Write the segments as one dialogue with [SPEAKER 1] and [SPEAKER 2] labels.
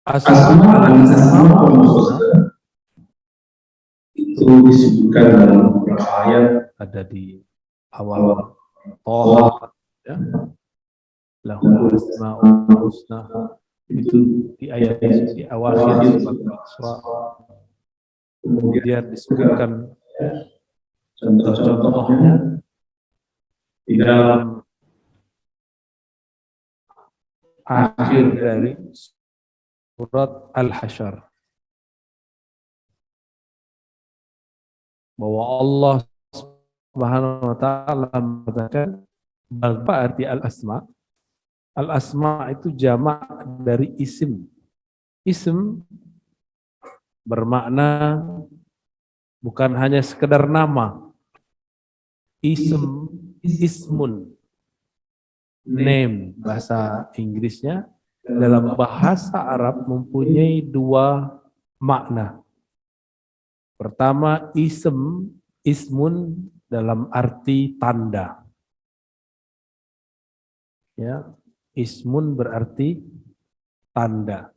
[SPEAKER 1] Asma al-Asmaul Husna itu disebutkan dalam beberapa ayat, ada di awal Toha, ya. Lahul Asmaul Husna, itu di ayat di awakhir surat Al-Isra. Kemudian disebutkan contoh-contohnya di dalam akhir dari surat Al-Hasyr, bahwa Allah Subhanahu wa taala mengatakan apa arti al-asma? Al-asma itu jamak dari isim. Isim bermakna bukan hanya sekedar nama. Ismun, name bahasa Inggrisnya, dalam bahasa Arab mempunyai dua makna. Pertama, ismun dalam arti tanda. Ya, ismun berarti tanda.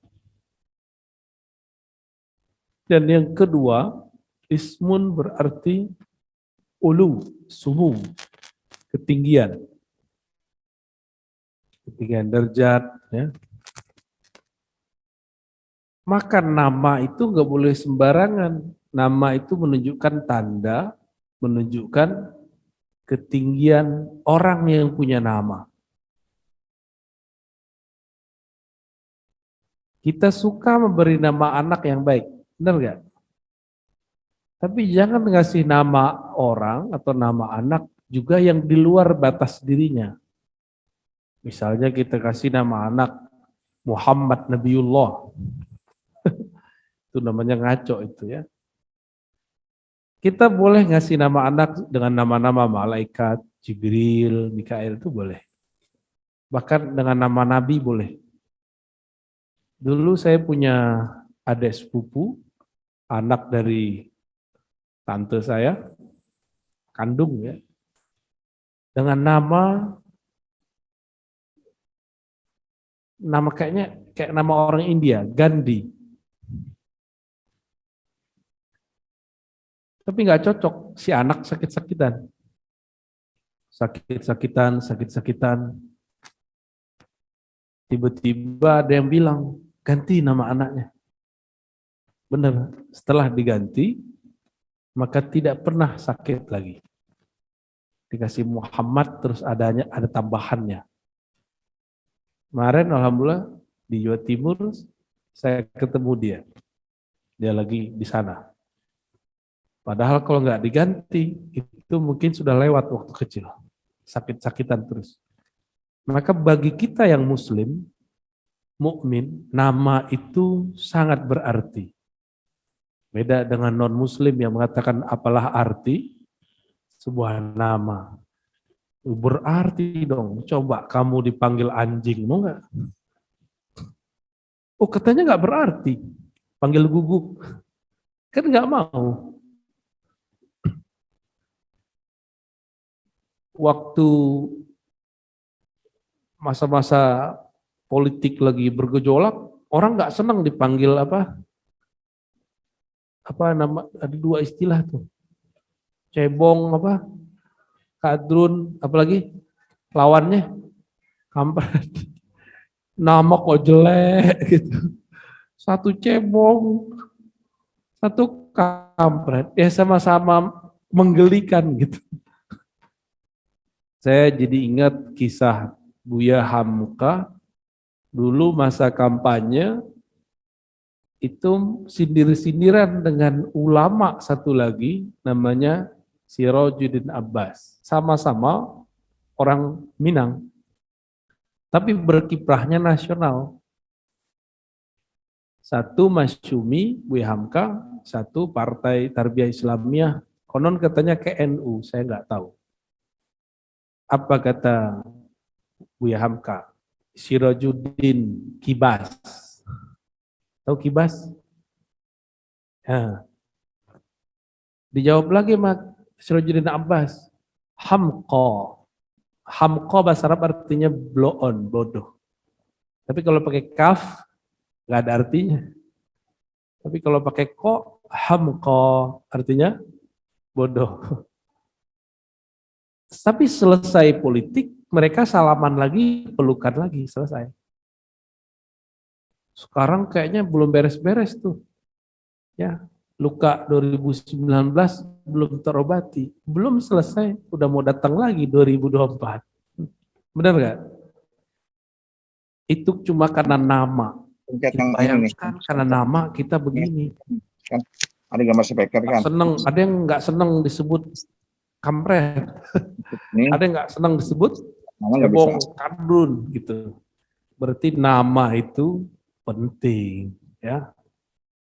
[SPEAKER 1] Dan yang kedua, ismun berarti ulu, sumu, ketinggian. Ketinggian derajat, ya. Maka nama itu nggak boleh sembarangan. Nama itu menunjukkan tanda, menunjukkan ketinggian orang yang punya nama. Kita suka memberi nama anak yang baik, benar nggak? Tapi jangan ngasih nama orang atau nama anak juga yang di luar batas dirinya. Misalnya kita kasih nama anak Muhammad Nabiullah. Itu namanya ngaco itu ya. Kita boleh ngasih nama anak dengan nama-nama malaikat, Jibril, Mikael itu boleh. Bahkan dengan nama nabi boleh. Dulu saya punya adik sepupu, anak dari tante saya, kandung ya, dengan nama kayaknya kayak nama orang India, Gandhi. Tapi nggak cocok, si anak sakit-sakitan. Sakit-sakitan. Tiba-tiba ada yang bilang, ganti nama anaknya. Benar, setelah diganti, maka tidak pernah sakit lagi. Dikasih Muhammad, terus ada tambahannya. Kemarin alhamdulillah di Jawa Timur, saya ketemu dia. Dia lagi di sana. Padahal kalau nggak diganti, itu mungkin sudah lewat waktu kecil. Sakit-sakitan terus. Maka bagi kita yang muslim, mukmin, nama itu sangat berarti. Beda dengan non-muslim yang mengatakan apalah arti sebuah nama. Berarti dong, coba kamu dipanggil anjing, mau nggak? Oh katanya nggak berarti, panggil guguk. Kan nggak mau. Waktu masa-masa politik lagi bergejolak, orang nggak senang dipanggil apa nama, ada dua istilah tuh, cebong apa, kadrun, apalagi lawannya kampret, nama kok jelek gitu, satu cebong, satu kampret, ya sama-sama menggelikan gitu. Saya jadi ingat kisah Buya Hamka, dulu masa kampanye, itu sindir-sindiran dengan ulama satu lagi, namanya Sirajuddin Abbas. Sama-sama orang Minang, tapi berkiprahnya nasional. Satu Masyumi, Buya Hamka, satu Partai Tarbiyah Islamiyah, konon katanya ke NU, saya nggak tahu. Apa kata Buya Hamka? Sirajuddin Kibas. Tahu Kibas? Ya. Dijawab lagi Mak Sirajuddin Abbas. Hamqa. Hamqa bahasa Arab artinya blow on, bodoh. Tapi kalau pakai kaf, nggak ada artinya. Tapi kalau pakai ko, hamko, artinya bodoh. Tapi selesai politik, mereka salaman lagi, pelukan lagi, selesai. Sekarang kayaknya belum beres-beres tuh. Ya, luka 2019 belum terobati, belum selesai, udah mau datang lagi 2024. Benar nggak? Itu cuma karena nama. Kita bayangkan karena nama kita begini.
[SPEAKER 2] Kan ada gambar speaker kan.
[SPEAKER 1] Seneng, ada yang nggak seneng disebut kampret, ada yang nggak seneng disebut cebong, kardun gitu. Berarti nama itu penting, ya.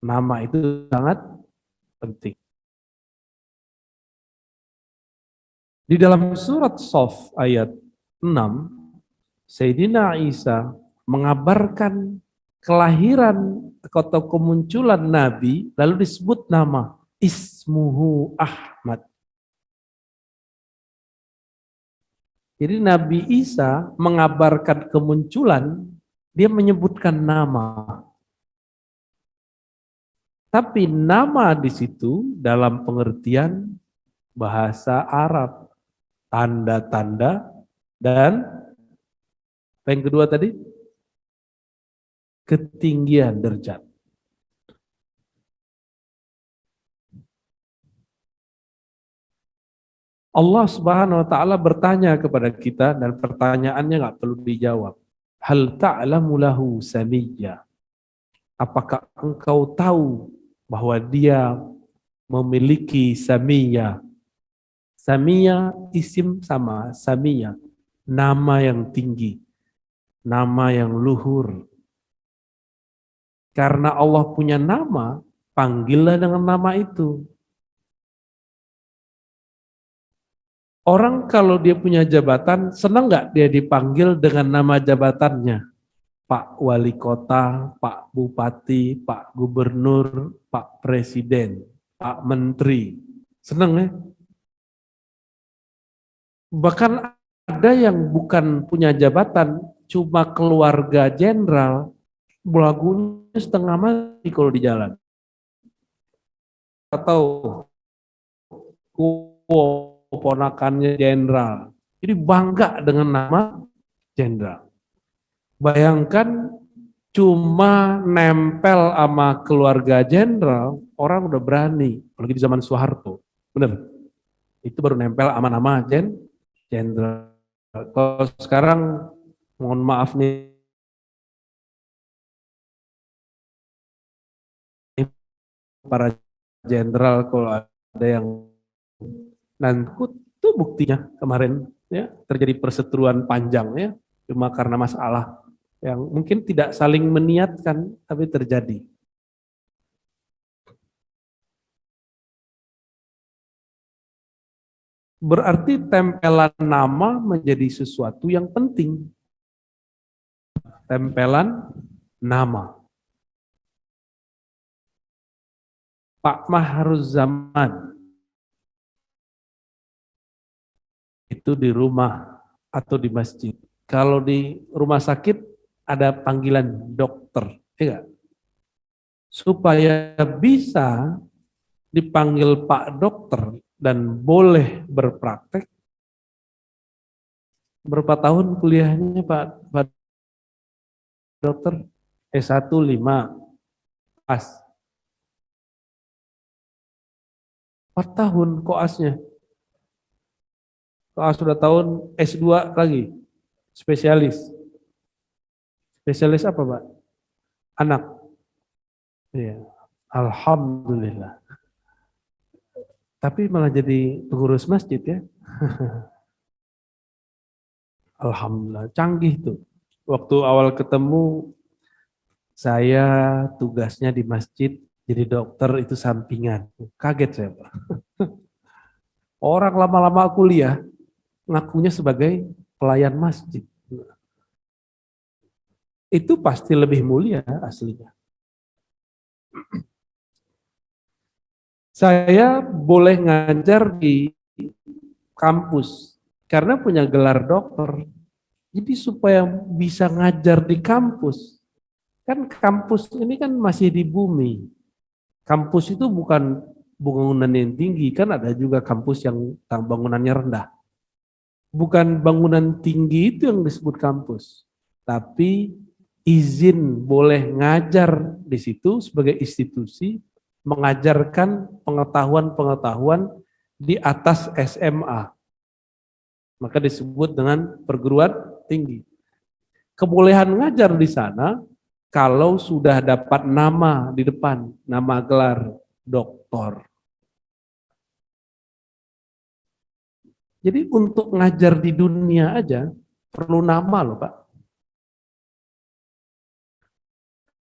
[SPEAKER 1] Nama itu sangat penting. Di dalam surat Shaf ayat 6, Sayyidina Isa mengabarkan kelahiran atau kemunculan Nabi, lalu disebut nama, Ismuhu Ahmad. Jadi Nabi Isa mengabarkan kemunculan, dia menyebutkan nama. Tapi nama di situ dalam pengertian bahasa Arab, tanda-tanda, dan apa yang kedua tadi? Ketinggian derajat. Allah Subhanahu wa taala bertanya kepada kita dan pertanyaannya nggak perlu dijawab. Hal ta'lamu lahu samiyya? Apakah engkau tahu bahwa dia memiliki samiyya? Samiyya isim sama samiyya, nama yang tinggi, nama yang luhur. Karena Allah punya nama, panggillah dengan nama itu. Orang kalau dia punya jabatan, senang nggak dia dipanggil dengan nama jabatannya? Pak Wali Kota, Pak Bupati, Pak Gubernur, Pak Presiden, Pak Menteri. Senang ya? Bahkan ada yang bukan punya jabatan, cuma keluarga jenderal, lagunya setengah mati kalau di jalan. Atau ponakannya jenderal. Jadi bangga dengan nama jenderal. Bayangkan cuma nempel sama keluarga jenderal, orang udah berani. Apalagi di zaman Soeharto. Bener? Itu baru nempel sama nama jenderal. Kalau sekarang, mohon maaf nih, para jenderal kalau ada yang nanti itu buktinya kemarin ya terjadi perseteruan panjang ya cuma karena masalah yang mungkin tidak saling meniatkan tapi terjadi. Berarti tempelan nama menjadi sesuatu yang penting. Tempelan nama. Pak Mahruz Zaman itu di rumah atau di masjid. Kalau di rumah sakit ada panggilan dokter, ya gak? Supaya bisa dipanggil Pak Dokter dan boleh berpraktek. Berapa tahun kuliahnya Pak Dokter? S1 5 pas. 4 tahun koasnya. Koas sudah tahun S2 lagi. Spesialis. Spesialis apa, Pak? Anak. Ya. Alhamdulillah. Tapi malah jadi pengurus masjid ya. Alhamdulillah, canggih tuh. Waktu awal ketemu, saya tugasnya di masjid, jadi dokter itu sampingan. Kaget saya, Pak. Orang lama-lama kuliah, ngakunya sebagai pelayan masjid. Itu pasti lebih mulia aslinya. Saya boleh ngajar di kampus karena punya gelar dokter. Jadi supaya bisa ngajar di kampus, Kan kampus ini kan masih di bumi. Kampus itu bukan bangunan yang tinggi, kan ada juga kampus yang bangunannya rendah. Bukan bangunan tinggi itu yang disebut kampus, tapi izin boleh ngajar di situ sebagai institusi, mengajarkan pengetahuan-pengetahuan di atas SMA. Maka disebut dengan perguruan tinggi. Kebolehan ngajar di sana kalau sudah dapat nama di depan, nama gelar doktor. Jadi untuk ngajar di dunia aja perlu nama loh Pak.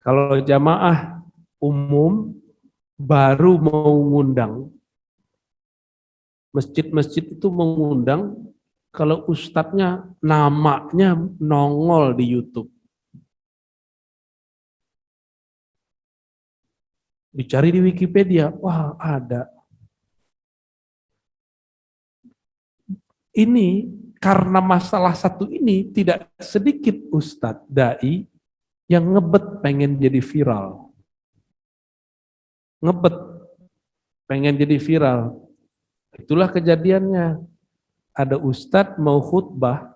[SPEAKER 1] Kalau jamaah umum baru mau ngundang, masjid-masjid itu mengundang kalau ustadznya namanya nongol di YouTube. Dicari di Wikipedia, wah ada. Ini karena masalah satu ini tidak sedikit ustadz dai yang ngebet pengen jadi viral. Ngebet pengen jadi viral. Itulah kejadiannya. Ada ustadz mau khutbah,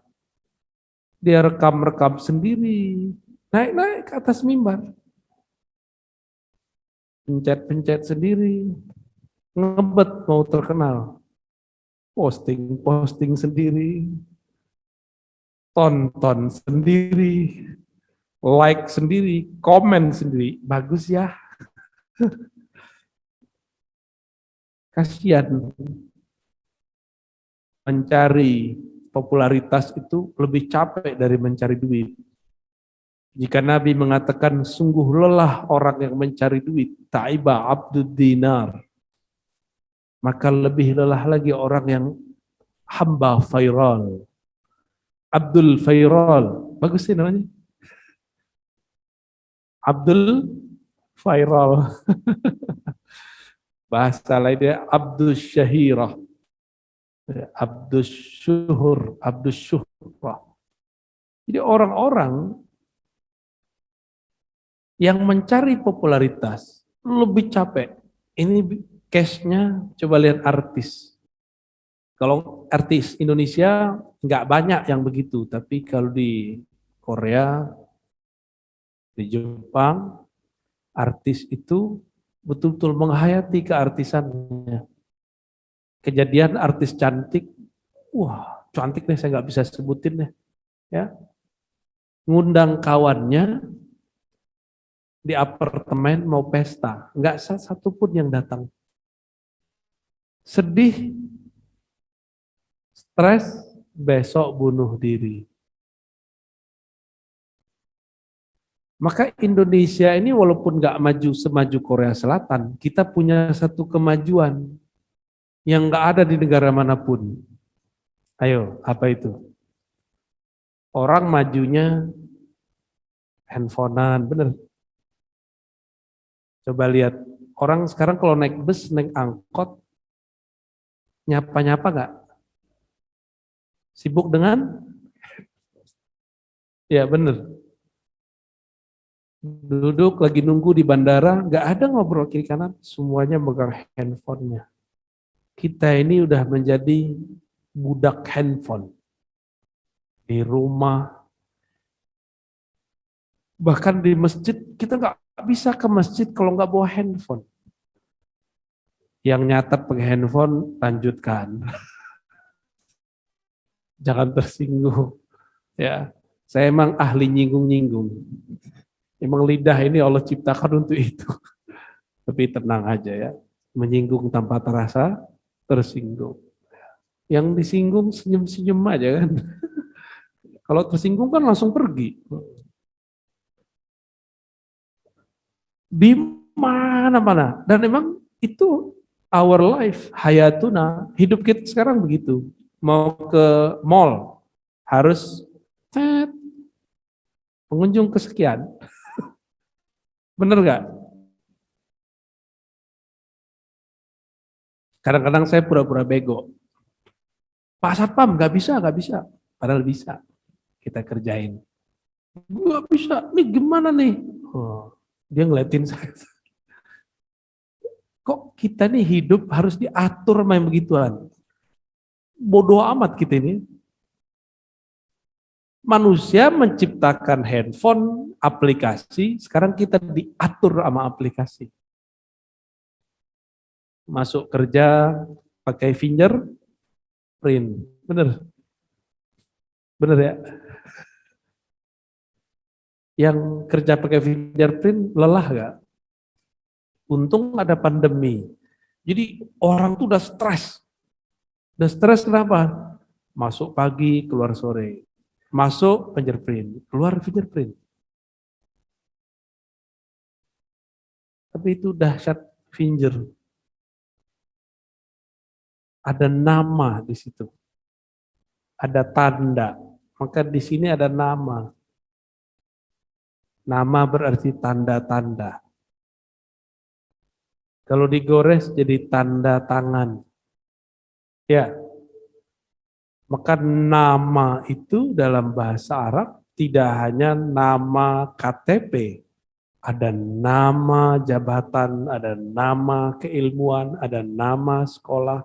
[SPEAKER 1] dia rekam-rekam sendiri, naik-naik ke atas mimbar. Pencet-pencet sendiri, ngebet mau terkenal. Posting sendiri, tonton sendiri, like sendiri, komen sendiri. Bagus ya. Kasihan. Mencari popularitas itu lebih capek dari mencari duit. Jika Nabi mengatakan sungguh lelah orang yang mencari duit, ta'iba abdud dinar, maka lebih lelah lagi orang yang hamba viral. Abdul Viral, bagus sih namanya. Abdul Viral. Bahasa lainnya Abdus Syahirah. Abdus Syuhur, Abdus Syuhrah. Jadi orang-orang yang mencari popularitas lebih capek. Ini case-nya coba lihat artis. Kalau artis Indonesia nggak banyak yang begitu, tapi kalau di Korea, di Jepang, artis itu betul-betul menghayati keartisannya. Kejadian artis cantik, wah cantik nih saya nggak bisa sebutin deh, ya. Ngundang kawannya di apartemen mau pesta, nggak satu pun yang datang. Sedih, stres, besok bunuh diri. Maka Indonesia ini walaupun nggak maju semaju Korea Selatan, kita punya satu kemajuan yang nggak ada di negara manapun. Ayo, apa itu? Orang majunya handphonean, bener. Coba lihat, orang sekarang kalau naik bus, naik angkot, nyapa-nyapa nggak? Sibuk dengan? Ya bener. Duduk lagi nunggu di bandara, nggak ada ngobrol kiri kanan, semuanya megang handphonenya. Kita ini udah menjadi budak handphone. Di rumah, bahkan di masjid, kita nggak bisa ke masjid kalau nggak bawa handphone. Yang nyatat pakai handphone, lanjutkan. Jangan tersinggung. Ya, saya emang ahli nyinggung-nyinggung. Emang lidah ini Allah ciptakan untuk itu. Tapi tenang aja ya. Menyinggung tanpa terasa, tersinggung. Yang disinggung senyum-senyum aja kan. Kalau tersinggung kan langsung pergi. Di mana-mana. Dan memang itu our life, hayatuna. Hidup kita sekarang begitu. Mau ke mall, harus pengunjung kesekian. Bener gak? Kadang-kadang saya pura-pura bego. Pak Satpam, gak bisa. Padahal bisa. Kita kerjain. Gak bisa, nih gimana nih? Oh, dia ngeliatin saya. Kok kita nih hidup harus diatur main begituan? Bodoh amat kita ini. Manusia menciptakan handphone, aplikasi, sekarang kita diatur sama aplikasi. Masuk kerja pakai fingerprint. Bener? Bener ya? Yang kerja pakai fingerprint lelah gak? Untung ada pandemi. Jadi orang tuh udah stres. Udah stres kenapa? Masuk pagi, keluar sore. Masuk fingerprint, keluar fingerprint. Tapi itu dahsyat finger. Ada nama di situ. Ada tanda. Maka di sini ada nama. Nama berarti tanda-tanda. Kalau digores jadi tanda tangan. Ya. Maka nama itu dalam bahasa Arab tidak hanya nama KTP. Ada nama jabatan, ada nama keilmuan, ada nama sekolah,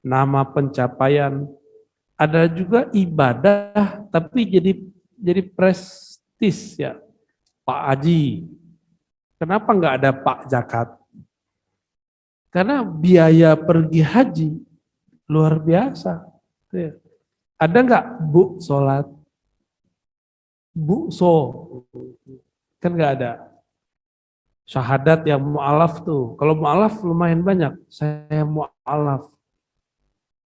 [SPEAKER 1] nama pencapaian. Ada juga ibadah tapi jadi prestis ya. Pak Haji. Kenapa enggak ada Pak Zakat? Karena biaya pergi haji luar biasa. Ada enggak Bu sholat? Bu so. Kan enggak ada. Syahadat yang mu'alaf tuh. Kalau mu'alaf lumayan banyak. Saya mu'alaf.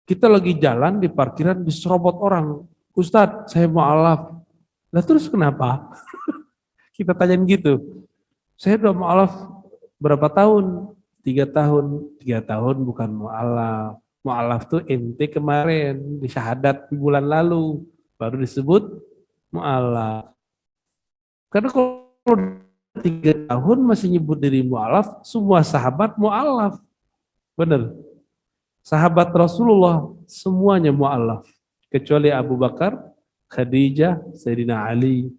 [SPEAKER 1] Kita lagi jalan di parkiran diserobot orang. Ustadz, saya mu'alaf. Lah terus kenapa? Kita tanyain gitu. Saya udah mu'alaf berapa tahun? 3 tahun. 3 tahun bukan mu'alaf. Mu'alaf tuh ente kemarin di syahadat bulan lalu. Baru disebut mu'alaf. Karena kalau 3 tahun masih nyebut diri mu'alaf, semua sahabat mu'alaf. Benar. Sahabat Rasulullah semuanya mu'alaf. Kecuali Abu Bakar, Khadijah, Sayyidina Ali,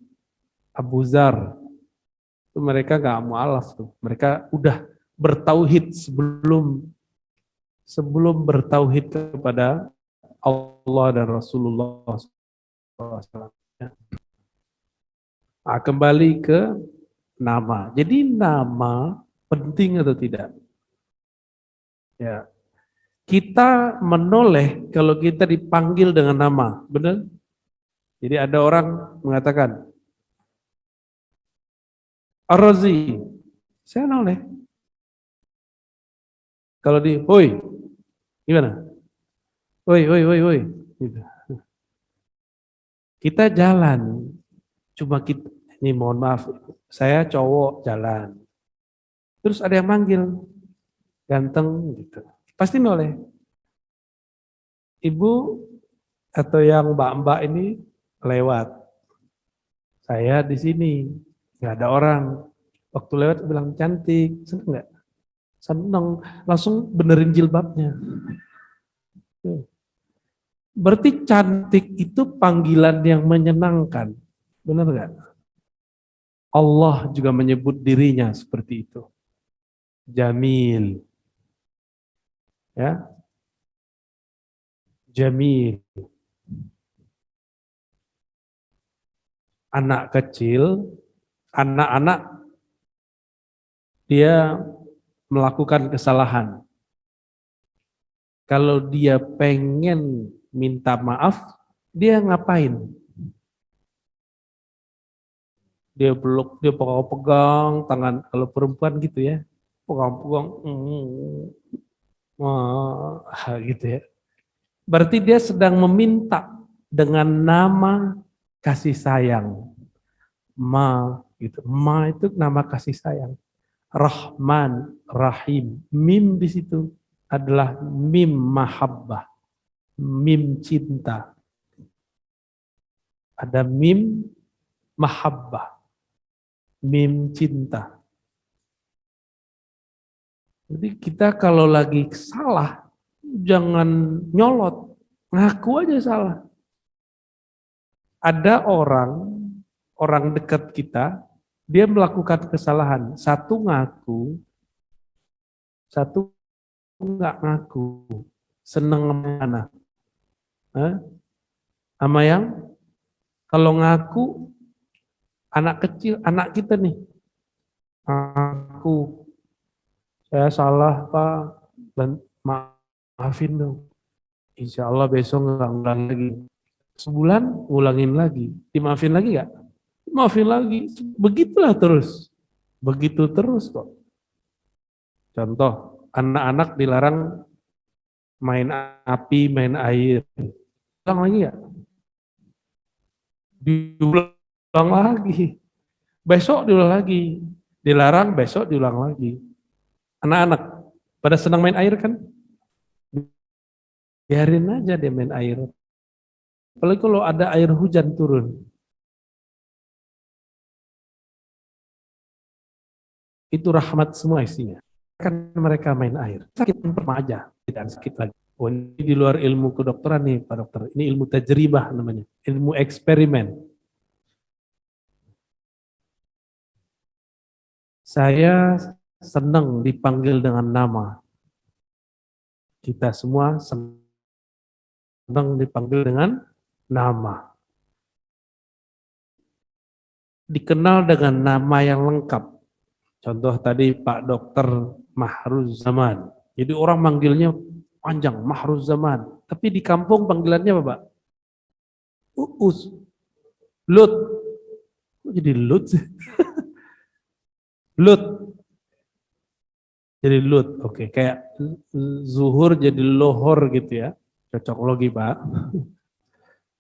[SPEAKER 1] Abu Zar. Itu mereka gak mu'alaf tuh. Mereka udah bertauhid sebelum bertauhid kepada Allah dan Rasulullah SAW. Nah, kembali ke nama. Jadi nama penting atau tidak? Ya. Kita menoleh kalau kita dipanggil dengan nama, benar? Jadi ada orang mengatakan, Ar-Razi, saya noleh. Kalau hoi, gimana? Hoi. Gitu. Kita jalan, cuma kita, ini mohon maaf, saya cowok jalan. Terus ada yang manggil, ganteng gitu. Pasti noleh. Ibu atau yang mbak-mbak ini lewat. Saya di sini, nggak ada orang. Waktu lewat bilang cantik, seneng nggak? Seneng, langsung benerin jilbabnya. Berarti cantik itu panggilan yang menyenangkan, benar nggak? Allah juga menyebut dirinya seperti itu. Jamil. Ya. Jamil. Anak kecil, anak-anak dia melakukan kesalahan. Kalau dia pengen minta maaf, dia ngapain? Dia peluk, dia pegang tangan, kalau perempuan gitu ya, pegang-pegang, gitu ya. Berarti dia sedang meminta dengan nama kasih sayang. Gitu. Ma itu nama kasih sayang. Rahman, Rahim. Mim di situ adalah mim mahabbah. Mim cinta. Ada mim mahabbah. Mim cinta. Jadi kita kalau lagi salah, jangan nyolot. Ngaku aja salah. Ada orang dekat kita, Dia melakukan kesalahan. Satu ngaku, satu nggak ngaku. Seneng mana? Sama yang kalau ngaku anak kecil, anak kita nih. Aku, saya salah Pak, dan maafin dong. Insya Allah besok nggak ngulang lagi. Sebulan ngulangin lagi. Dimaafin lagi nggak? Maafin lagi. Begitulah terus. Begitu terus kok. Contoh, anak-anak dilarang main api, main air. Ulang lagi nggak? Diulang lagi. Besok diulang lagi. Dilarang, besok diulang lagi. Anak-anak pada senang main air kan? Biarin aja dia main air. Apalagi kalau ada air hujan turun. Itu rahmat semua isinya. Kan mereka main air. Sakit pernah aja, tidak sakit lagi. Oh, ini di luar ilmu kedokteran nih Pak Dokter. Ini ilmu tajribah namanya. Ilmu eksperimen. Saya senang dipanggil dengan nama. Kita semua senang dipanggil dengan nama. Dikenal dengan nama yang lengkap. Contoh tadi Pak Dokter Mahruz Zaman. Jadi orang manggilnya panjang, Mahruz Zaman. Tapi di kampung panggilannya apa Pak? Uus. Lut. Kok jadi Lut? Lut. Jadi Lut. Oke, kayak zuhur jadi lohor gitu ya. Cocok logi Pak.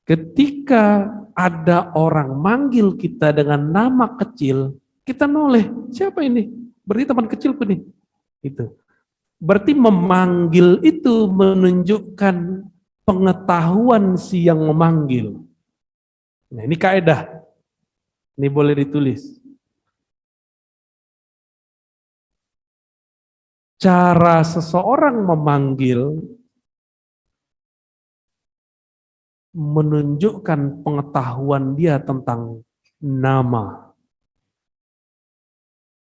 [SPEAKER 1] Ketika ada orang manggil kita dengan nama kecil, kita noleh, siapa ini? Berarti teman kecilku nih. Itu. Berarti memanggil itu menunjukkan pengetahuan si yang memanggil. Nah, ini kaidah. Ini boleh ditulis. Cara seseorang memanggil menunjukkan pengetahuan dia tentang nama.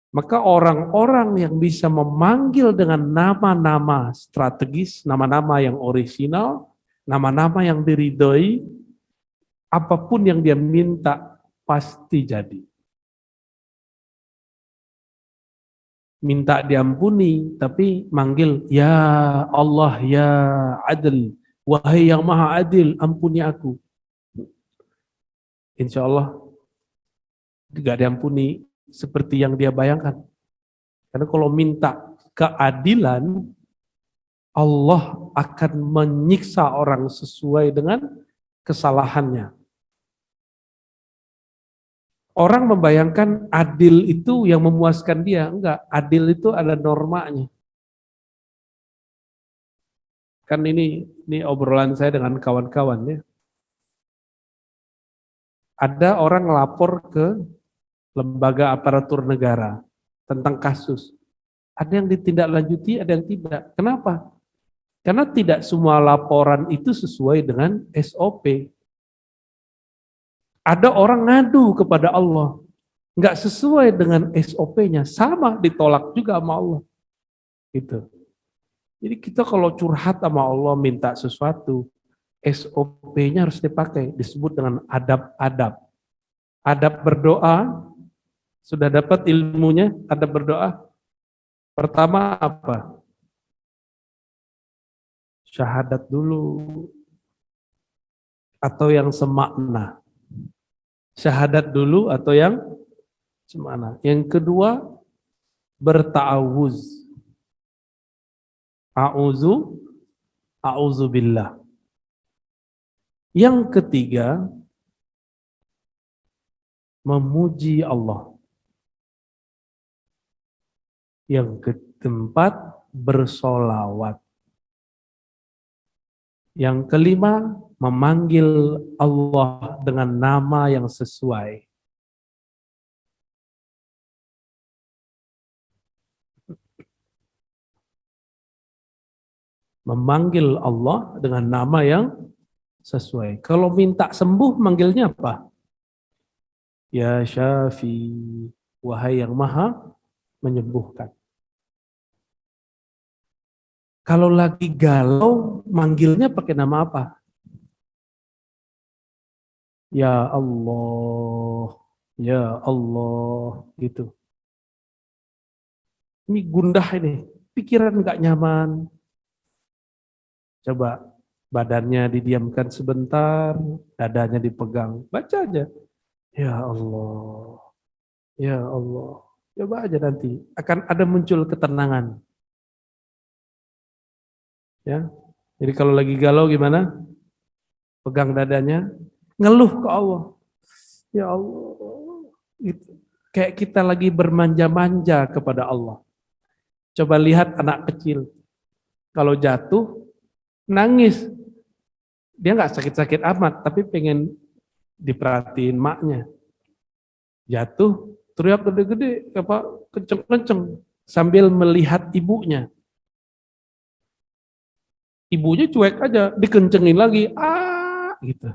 [SPEAKER 1] Maka orang-orang yang bisa memanggil dengan nama-nama strategis, nama-nama yang orisinal, nama-nama yang diridhoi, apapun yang dia minta pasti jadi. Minta diampuni, tapi manggil, ya Allah, ya Adil, wahai yang maha adil, ampuni aku. Insya Allah tidak diampuni seperti yang dia bayangkan. Karena kalau minta keadilan, Allah akan menyiksa orang sesuai dengan kesalahannya. Orang membayangkan adil itu yang memuaskan dia. Enggak, adil itu ada normanya. Kan ini obrolan saya dengan kawan-kawan ya. Ada orang lapor ke lembaga aparatur negara tentang kasus. Ada yang ditindaklanjuti, ada yang tidak. Kenapa? Karena tidak semua laporan itu sesuai dengan SOP. Ada orang ngadu kepada Allah, nggak sesuai dengan SOP-nya, sama ditolak juga sama Allah. Gitu. Jadi kita kalau curhat sama Allah minta sesuatu, SOP-nya harus dipakai, disebut dengan adab-adab. Adab berdoa, sudah dapat ilmunya, adab berdoa. Pertama apa? Syahadat dulu. Atau yang semakna. Syahadat dulu atau yang semakna. Yang kedua, berta'awuz. A'udzu billah. Yang ketiga, memuji Allah. Yang keempat, bersolawat. Yang kelima, memanggil Allah dengan nama yang sesuai. Memanggil Allah dengan nama yang sesuai. Kalau minta sembuh, manggilnya apa? Ya Syafi, wahai yang maha menyembuhkan. Kalau lagi galau, manggilnya pakai nama apa? Ya Allah, ya Allah, gitu. Ini gundah ini, pikiran nggak nyaman. Coba badannya didiamkan sebentar, dadanya dipegang, baca aja. Ya Allah, ya Allah. Coba aja nanti, akan ada muncul ketenangan. Ya, jadi kalau lagi galau gimana? Pegang dadanya, ngeluh ke Allah. Ya Allah, gitu. Kayak kita lagi bermanja-manja kepada Allah. Coba lihat anak kecil, kalau jatuh nangis, dia nggak sakit-sakit amat, tapi pengen diperhatiin maknya. Jatuh, teriak gede-gede, kenceng-kenceng, sambil melihat ibunya. Ibunya cuek aja, dikencengin lagi, gitu.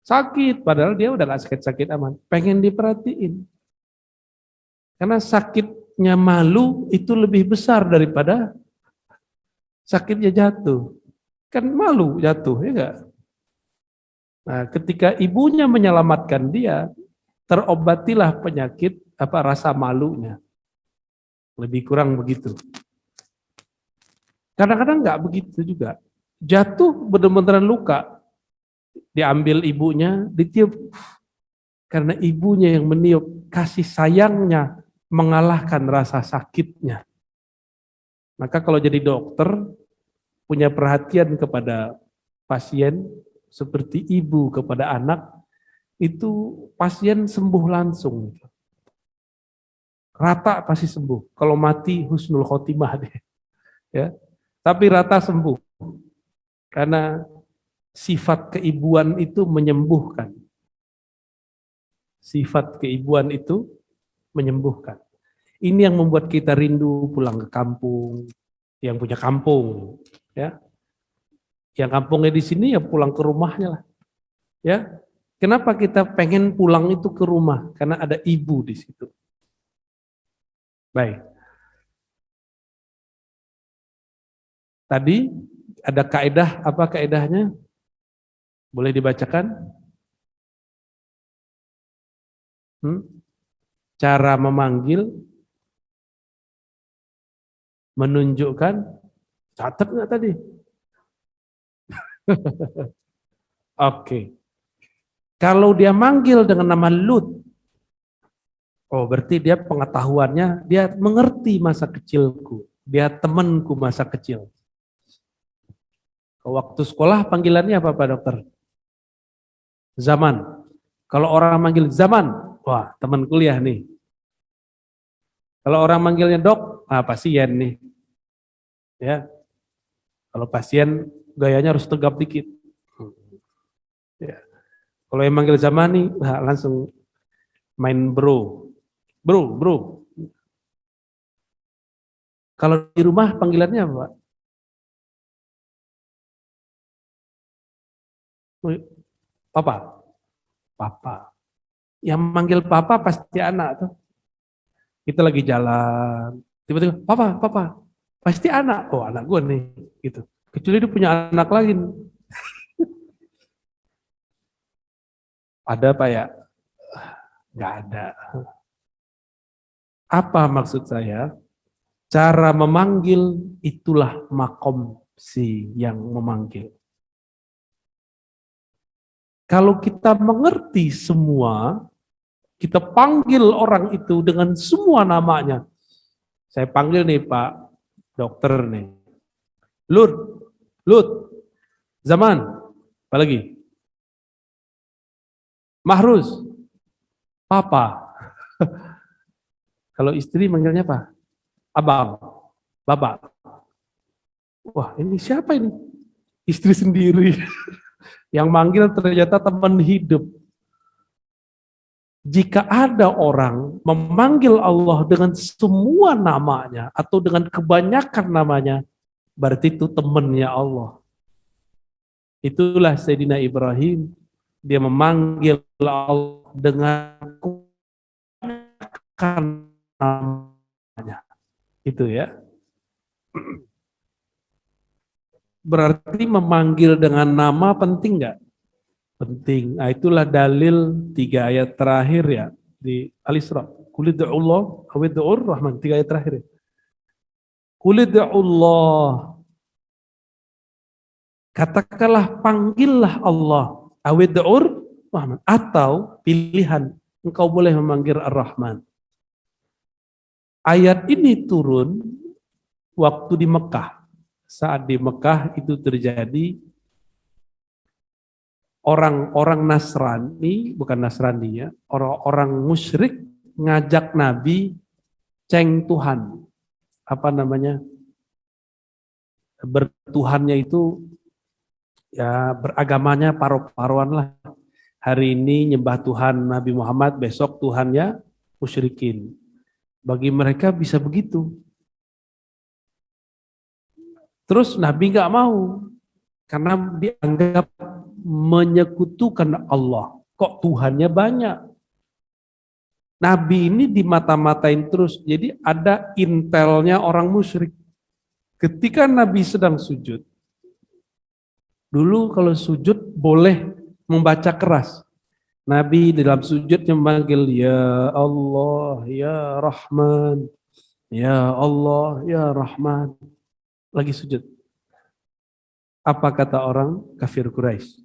[SPEAKER 1] Sakit, padahal dia udah gak sakit-sakit aman. Pengen diperhatiin. Karena sakitnya malu itu lebih besar daripada sakitnya jatuh. Kan malu jatuh, ya enggak? Nah, ketika ibunya menyelamatkan dia, terobatilah penyakit rasa malunya. Lebih kurang begitu. Kadang-kadang enggak begitu juga. Jatuh benar-benar luka, diambil ibunya, ditiup. Karena ibunya yang meniup, kasih sayangnya mengalahkan rasa sakitnya. Maka kalau jadi dokter, punya perhatian kepada pasien, seperti ibu kepada anak, itu pasien sembuh langsung. Rata pasti sembuh. Kalau mati husnul khotimah deh. Ya. Tapi rata sembuh. Karena sifat keibuan itu menyembuhkan. Sifat keibuan itu menyembuhkan. Ini yang membuat kita rindu pulang ke kampung, yang punya kampung, ya. Yang kampungnya di sini ya pulang ke rumahnya lah. Ya. Kenapa kita pengen pulang itu ke rumah? Karena ada ibu di situ. Baik. Tadi ada kaidah, apa kaidahnya? Boleh dibacakan? Cara memanggil menunjukkan, catat nggak tadi? Oke. Kalau dia manggil dengan nama Lut, oh berarti dia pengetahuannya, dia mengerti masa kecilku, dia temanku masa kecil. Waktu sekolah panggilannya apa Pak Dokter? Zaman. Kalau orang manggil Zaman, wah teman kuliah nih. Kalau orang manggilnya Dok, pasien nih. Ya. Kalau pasien gayanya harus tegap dikit. Ya. Kalau yang manggil Zaman nih, langsung main bro. Bro. Kalau di rumah panggilannya apa Pak? Papa. Yang manggil papa pasti anak tuh. Kita lagi jalan, tiba-tiba papa. Pasti anak. Oh, anak gue nih, gitu. Kecuali dia punya anak lagi. Ada Pak ya? Nggak ada. Apa maksud saya? Cara memanggil itulah makom si yang memanggil. Kalau kita mengerti semua, kita panggil orang itu dengan semua namanya. Saya panggil nih Pak Dokter nih. Lut, Zaman, apa lagi? Mahruz, Papa. Kalau istri manggilnya apa? Abang, Bapak. Wah ini siapa ini? Istri sendiri. Yang manggil ternyata teman hidup. Jika ada orang memanggil Allah dengan semua namanya atau dengan kebanyakan namanya, berarti itu temannya Allah. Itulah Sayyidina Ibrahim, dia memanggil Allah dengan namanya. Itu ya. Berarti memanggil dengan nama penting nggak? Penting. Nah, itulah dalil 3 ayat terakhir ya di Al-Isra. Qul ud'u'allah aw ud'ur rahman, 3 ayat terakhir. Ya. Qul ud'u'allah. Katakanlah panggillah Allah. Aw ud'ur rahman, atau pilihan engkau boleh memanggil Ar-Rahman. Ayat ini turun waktu di Mekah. Saat di Mekah itu terjadi orang-orang Nasrani, bukan Nasrani ya, orang-orang musyrik ngajak Nabi ceng Tuhan. Apa namanya? Bertuhannya itu ya beragamanya paru-paruan lah. Hari ini nyembah Tuhan Nabi Muhammad, besok Tuhannya musyrikin. Bagi mereka bisa begitu. Terus Nabi nggak mau karena dianggap menyekutukan Allah. Kok Tuhannya banyak? Nabi ini dimata-matain terus. Jadi ada intelnya orang musyrik. Ketika Nabi sedang sujud, dulu kalau sujud boleh membaca keras. Nabi dalam sujudnya memanggil, Ya Allah, Ya Rahman, Ya Allah, Ya Rahman. Lagi sujud. Apa kata orang kafir Quraisy?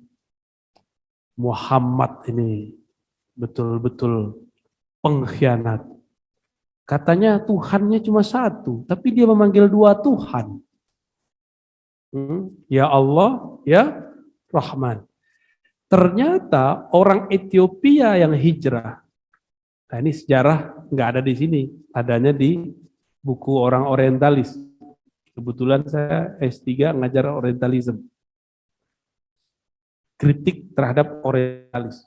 [SPEAKER 1] Muhammad ini betul-betul pengkhianat. Katanya Tuhannya cuma satu, tapi dia memanggil 2 Tuhan. Ya Allah, Ya Rahman. Ternyata orang Ethiopia yang hijrah. Nah ini sejarah nggak ada di sini, adanya di buku orang Orientalis. Kebetulan saya S3 ngajar Orientalism. Kritik terhadap Orientalis.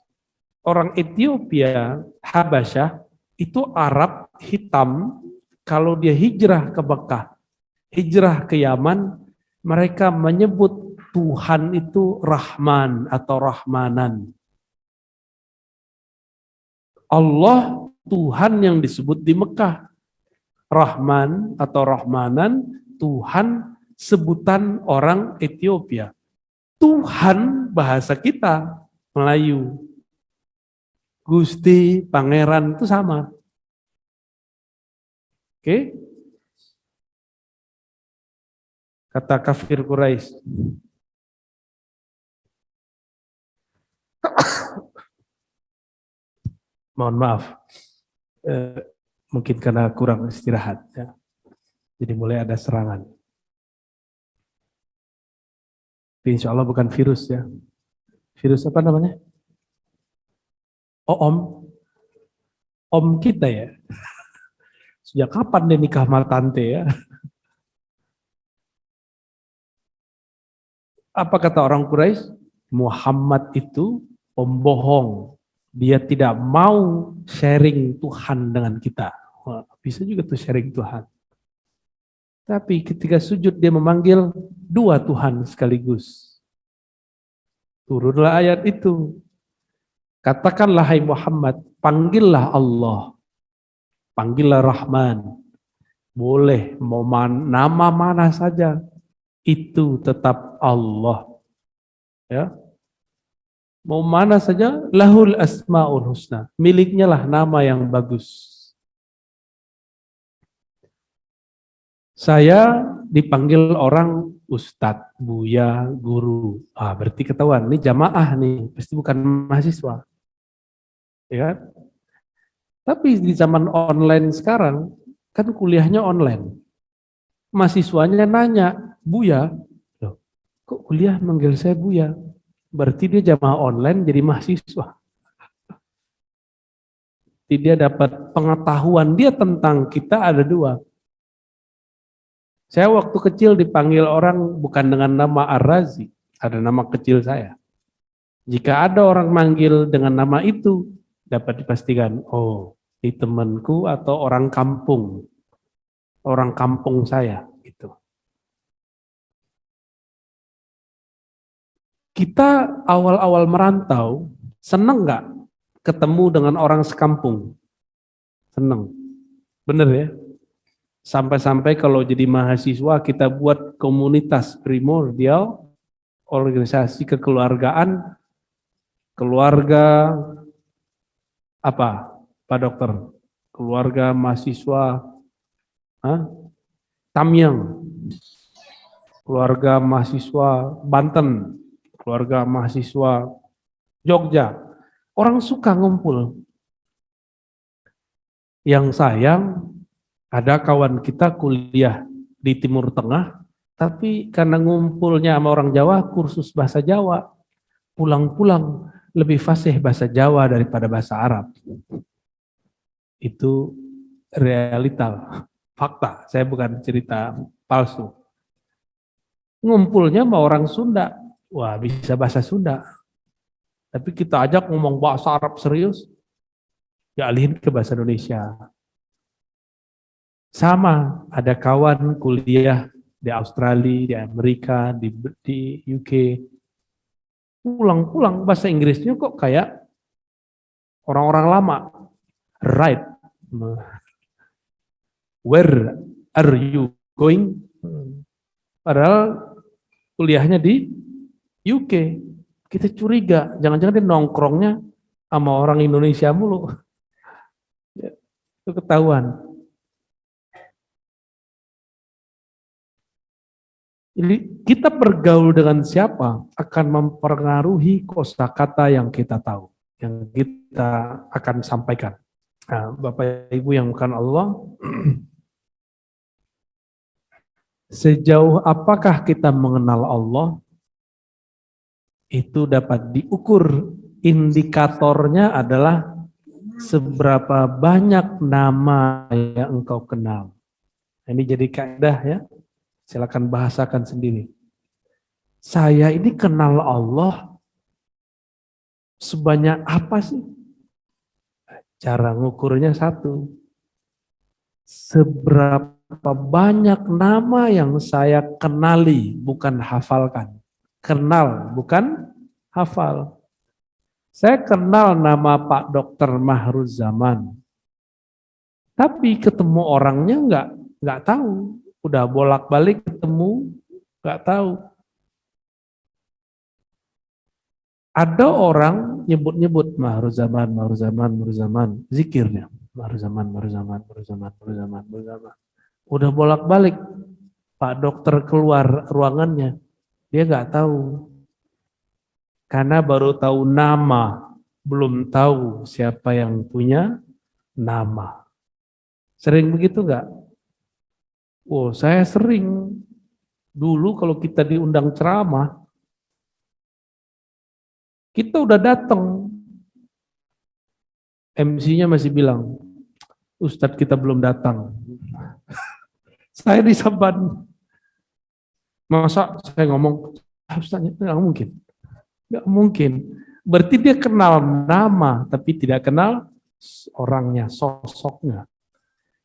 [SPEAKER 1] Orang Ethiopia, Habasyah, itu Arab hitam, kalau dia hijrah ke Mekah, hijrah ke Yaman, mereka menyebut Tuhan itu Rahman atau Rahmanan. Allah Tuhan yang disebut di Mekah. Rahman atau Rahmanan, Tuhan sebutan orang Ethiopia. Tuhan bahasa kita, Melayu. Gusti, Pangeran itu sama. Oke? Kata kafir Quraisy. Mohon maaf. Mungkin karena kurang istirahat. Ya. Jadi mulai ada serangan. Insya Allah bukan virus ya. Virus apa namanya? Oh, Om kita ya. Sejak kapan dia nikah sama tante ya? Apa kata orang Quraisy? Muhammad itu pembohong. Dia tidak mau sharing Tuhan dengan kita. Wah, bisa juga tuh sharing Tuhan. Tapi ketika sujud dia memanggil 2 Tuhan sekaligus. Turunlah ayat itu. Katakanlah hai Muhammad, panggillah Allah. Panggillah Rahman. Boleh mau nama mana saja. Itu tetap Allah. Ya. Mau mana saja, lahul asmaul husna. Miliknya lah nama yang bagus. Saya dipanggil orang ustadz, buya, guru. Berarti ketahuan, ini jamaah nih, pasti bukan mahasiswa. Ya kan? Tapi di zaman online sekarang, kan kuliahnya online. Mahasiswanya nanya, Buya, loh, kok kuliah manggil saya Buya? Berarti dia jamaah online jadi mahasiswa. Jadi dia dapat pengetahuan dia tentang kita ada 2. Saya waktu kecil dipanggil orang bukan dengan nama Ar-Razi, ada nama kecil saya. Jika ada orang manggil dengan nama itu, dapat dipastikan, oh, ini temanku atau orang kampung saya, gitu. Kita awal-awal merantau, seneng nggak ketemu dengan orang sekampung? Seneng. Bener ya? Sampai-sampai kalau jadi mahasiswa kita buat komunitas primordial, organisasi kekeluargaan, keluarga apa, Pak Dokter? Keluarga mahasiswa Tamyang, keluarga mahasiswa Banten, keluarga mahasiswa Jogja. Orang suka ngumpul. Yang sayang, ada kawan kita kuliah di Timur Tengah, tapi karena ngumpulnya sama orang Jawa, kursus bahasa Jawa, pulang-pulang lebih fasih bahasa Jawa daripada bahasa Arab. Itu realita, fakta, saya bukan cerita palsu. Ngumpulnya sama orang Sunda, wah bisa bahasa Sunda. Tapi kita ajak ngomong bahasa Arab serius, ya alihin ke bahasa Indonesia. Sama, ada kawan kuliah di Australia, di Amerika, di UK. Pulang-pulang bahasa Inggrisnya kok kayak orang-orang lama. Right. Where are you going? Padahal kuliahnya di UK. Kita curiga, jangan-jangan dia nongkrongnya sama orang Indonesia mulu. Itu ketahuan. Jadi kita bergaul dengan siapa akan mempengaruhi kosakata yang kita tahu, yang kita akan sampaikan. Nah, Bapak Ibu yang bukan Allah, sejauh apakah kita mengenal Allah, itu dapat diukur. Indikatornya adalah seberapa banyak nama yang engkau kenal. Ini jadi kaidah ya. Silakan bahasakan sendiri. Saya ini kenal Allah sebanyak apa sih? Cara ngukurnya satu. Seberapa banyak nama yang saya kenali, bukan hafalkan. Kenal, bukan hafal. Saya kenal nama Pak Dr. Mahruz Zaman. Tapi ketemu orangnya nggak tahu. Udah bolak-balik ketemu, nggak tahu. Ada orang nyebut-nyebut Mahruz Zaman, Mahruz Zaman, Mahruz Zaman, zikirnya. Mahruz Zaman, Mahruz Zaman, Mahruz Zaman, Mahruz Zaman, Mahruz Zaman. Udah bolak-balik, Pak Dokter keluar ruangannya, dia nggak tahu. Karena baru tahu nama, belum tahu siapa yang punya nama. Sering begitu nggak? Oh, saya sering. Dulu kalau kita diundang ceramah, kita udah datang. MC-nya masih bilang, Ustadz kita belum datang. Saya disaban. Masa saya ngomong, Ustadz nggak mungkin. Nggak mungkin. Berarti dia kenal nama, tapi tidak kenal orangnya, sosoknya.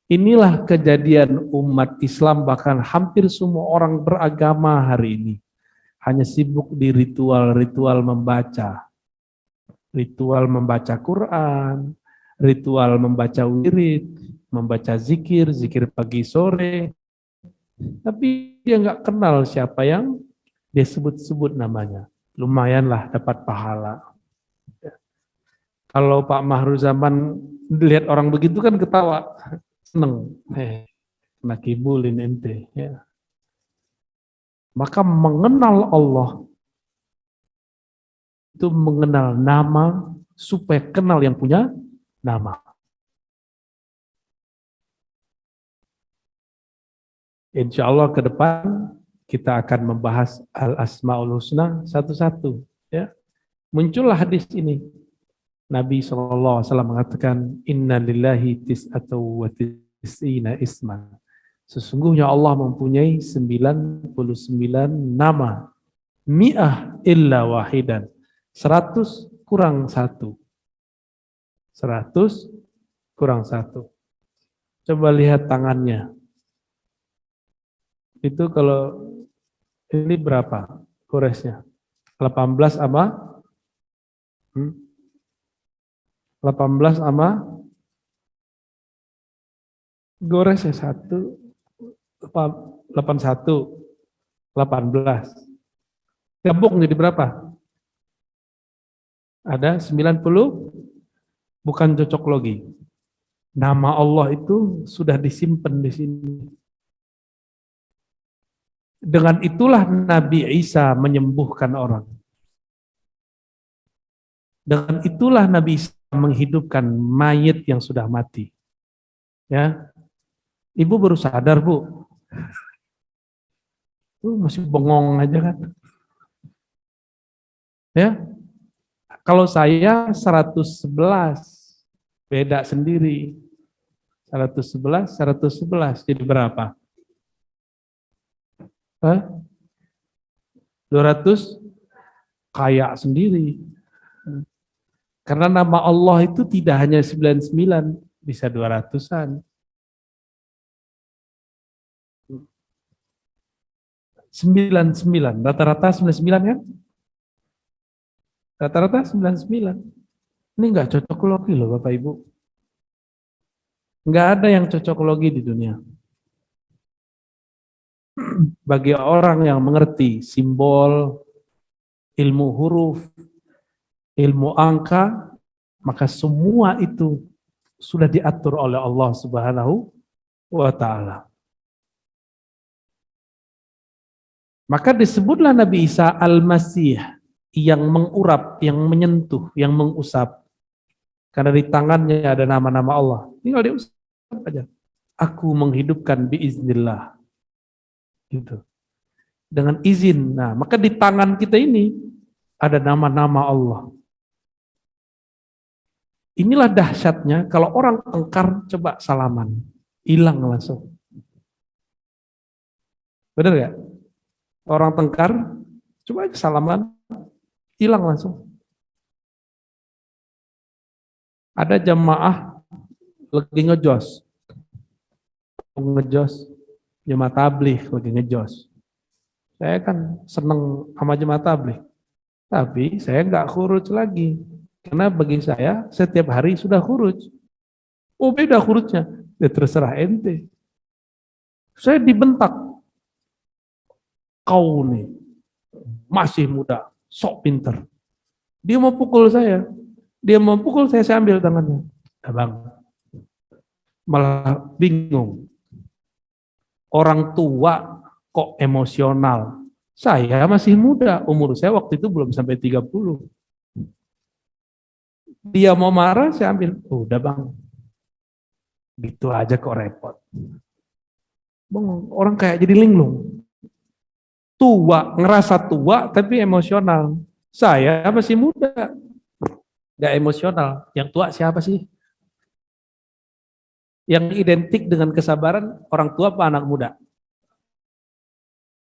[SPEAKER 1] Inilah kejadian umat Islam, bahkan hampir semua orang beragama hari ini. Hanya sibuk di ritual-ritual membaca. Ritual membaca Quran, ritual membaca wirid, membaca zikir, zikir pagi sore. Tapi dia nggak kenal siapa yang dia sebut-sebut namanya. Lumayanlah dapat pahala. Kalau Pak Mahruz Zaman lihat orang begitu kan ketawa. Seneng, kena kibulin ente. Ya. Maka mengenal Allah itu mengenal nama supaya kenal yang punya nama. Insya Allah ke depan kita akan membahas Al-Asma'ul Husna satu-satu. Ya. Muncullah hadis ini. Nabi SAW mengatakan, Inna lillahi tis'atu wa tis'ina isman. Sesungguhnya Allah mempunyai 99 nama. Mi'ah illa wahidan. 100 kurang 1. 100 kurang 1. Coba lihat tangannya. Itu kalau ini berapa kuresnya? 18 sama 18 sama Gores ya 81, 18. Gabung jadi berapa? Ada 90, bukan cocok logi. Nama Allah itu sudah disimpan di sini. Dengan itulah Nabi Isa menyembuhkan orang. Dengan itulah Nabi Isa menghidupkan mayit yang sudah mati. Ya, Ibu baru sadar, Bu. Masih bengong aja kan. Ya, kalau saya 111, beda sendiri. 111, jadi berapa? 200, kayak sendiri. Karena nama Allah itu tidak hanya 99, bisa 200-an. 99, rata-rata 99 kan? Rata-rata 99. Ini enggak cocok logi loh Bapak Ibu. Enggak ada yang cocok logi di dunia. Bagi orang yang mengerti simbol, ilmu huruf, ilmu angka, maka semua itu sudah diatur oleh Allah Subhanahu wa Ta'ala. Maka disebutlah Nabi Isa Al-Masih, yang mengurap, yang menyentuh, yang mengusap. Karena di tangannya ada nama-nama Allah. Tinggal diusap aja. Aku menghidupkan biiznillah. Gitu. Dengan izin. Nah, maka di tangan kita ini ada nama-nama Allah. Inilah dahsyatnya kalau orang tengkar coba salaman. Hilang langsung. Benar gak? Orang tengkar, coba aja salaman, hilang langsung. Ada jamaah lagi ngejos, jemaah tabligh lagi ngejos. Saya kan seneng sama jemaah tabligh, tapi saya nggak khuruj lagi, karena bagi saya setiap hari sudah khuruj. Oh beda khurujnya, ya terserah ente. Saya dibentak, kau nih masih muda, sok pinter. Dia mau pukul saya, saya ambil tangannya. Abang, malah bingung. Orang tua kok emosional. Saya masih muda, umur saya waktu itu belum sampai 30. Dia mau marah, saya ambil. Udah bang, gitu aja kok repot. Bang, orang kayak jadi linglung. Tua, ngerasa tua tapi emosional. Saya masih muda, gak emosional. Yang tua siapa sih? Yang identik dengan kesabaran orang tua apa anak muda?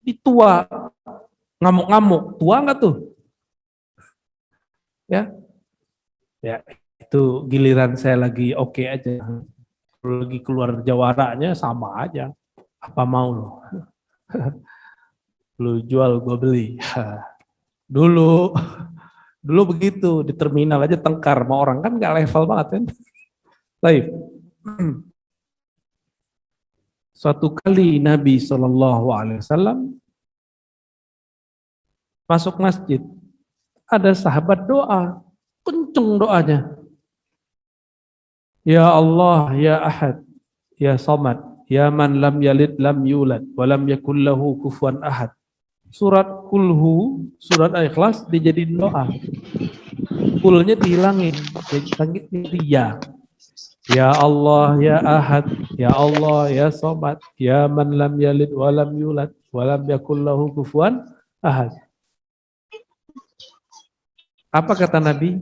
[SPEAKER 1] Di tua, ngamuk-ngamuk, tua nggak tuh? Ya, ya itu giliran saya lagi oke aja. Lagi keluar jawaranya sama aja. Apa mau lo? Lu jual gue beli. Dulu begitu di terminal aja tengkar sama orang kan nggak level banget kan. Baik. Suatu kali Nabi SAW masuk masjid, ada sahabat doa, kenceng doanya. Ya Allah, ya Ahad, ya Samad, ya man lam yalid lam yulad, wa lam yakul lahu kufuwan ahad. Surat kulhu, surat Ikhlas dijadiin doa. Kulnya dihilangin, jadi ya. Ya Allah, ya Ahad, ya Allah, ya Samad, ya man lam yalid wa lam yulad, wa lam yakul lahu kufuwan ahad. Apa kata Nabi?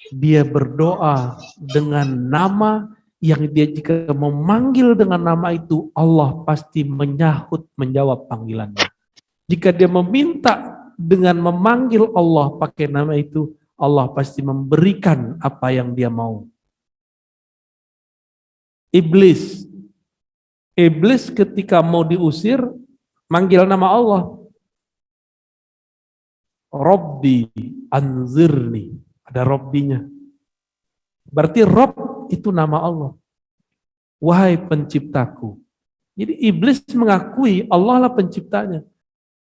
[SPEAKER 1] Dia berdoa dengan nama yang dia jika memanggil dengan nama itu, Allah pasti menjawab panggilannya. Jika dia meminta dengan memanggil Allah pakai nama itu, Allah pasti memberikan apa yang dia mau. Iblis ketika mau diusir, manggil nama Allah. Robbi anzirni. Ada Robbinya. Berarti Rob itu nama Allah. wahai penciptaku. Jadi iblis mengakui Allah lah penciptanya.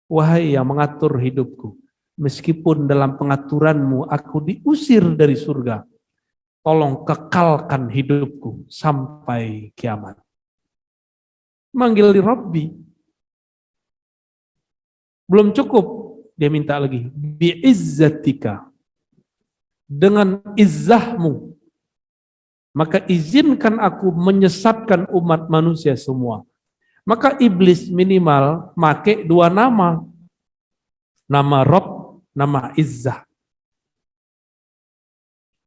[SPEAKER 1] Wahai yang mengatur hidupku, meskipun dalam pengaturanmu aku diusir dari surga, tolong kekalkan hidupku sampai kiamat. Manggil di Rabbi. Belum cukup, dia minta lagi. Bi'izzatika. Dengan izzahmu. Maka izinkan aku menyesatkan umat manusia semua. Maka iblis minimal make dua nama. Nama Rabb, nama Izzah.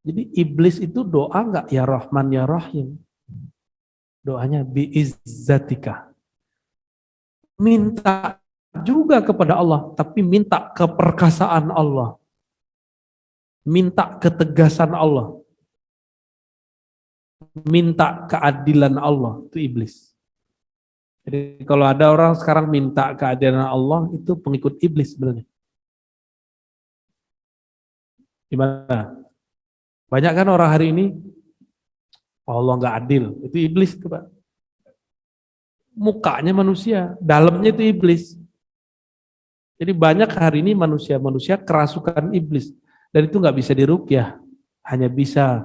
[SPEAKER 1] Jadi iblis itu doa enggak ya Rahman ya Rahim. Doanya biizzatika. Minta juga kepada Allah, tapi minta keperkasaan Allah. Minta ketegasan Allah. Minta keadilan Allah, itu iblis. Jadi kalau ada orang sekarang minta keadilan Allah, itu pengikut iblis sebenarnya. Gimana? Banyak kan orang hari ini, Allah nggak adil, itu iblis tuh Pak. Mukanya manusia, dalamnya itu iblis. Jadi banyak hari ini manusia-manusia kerasukan iblis. Dan itu nggak bisa diruqyah, hanya bisa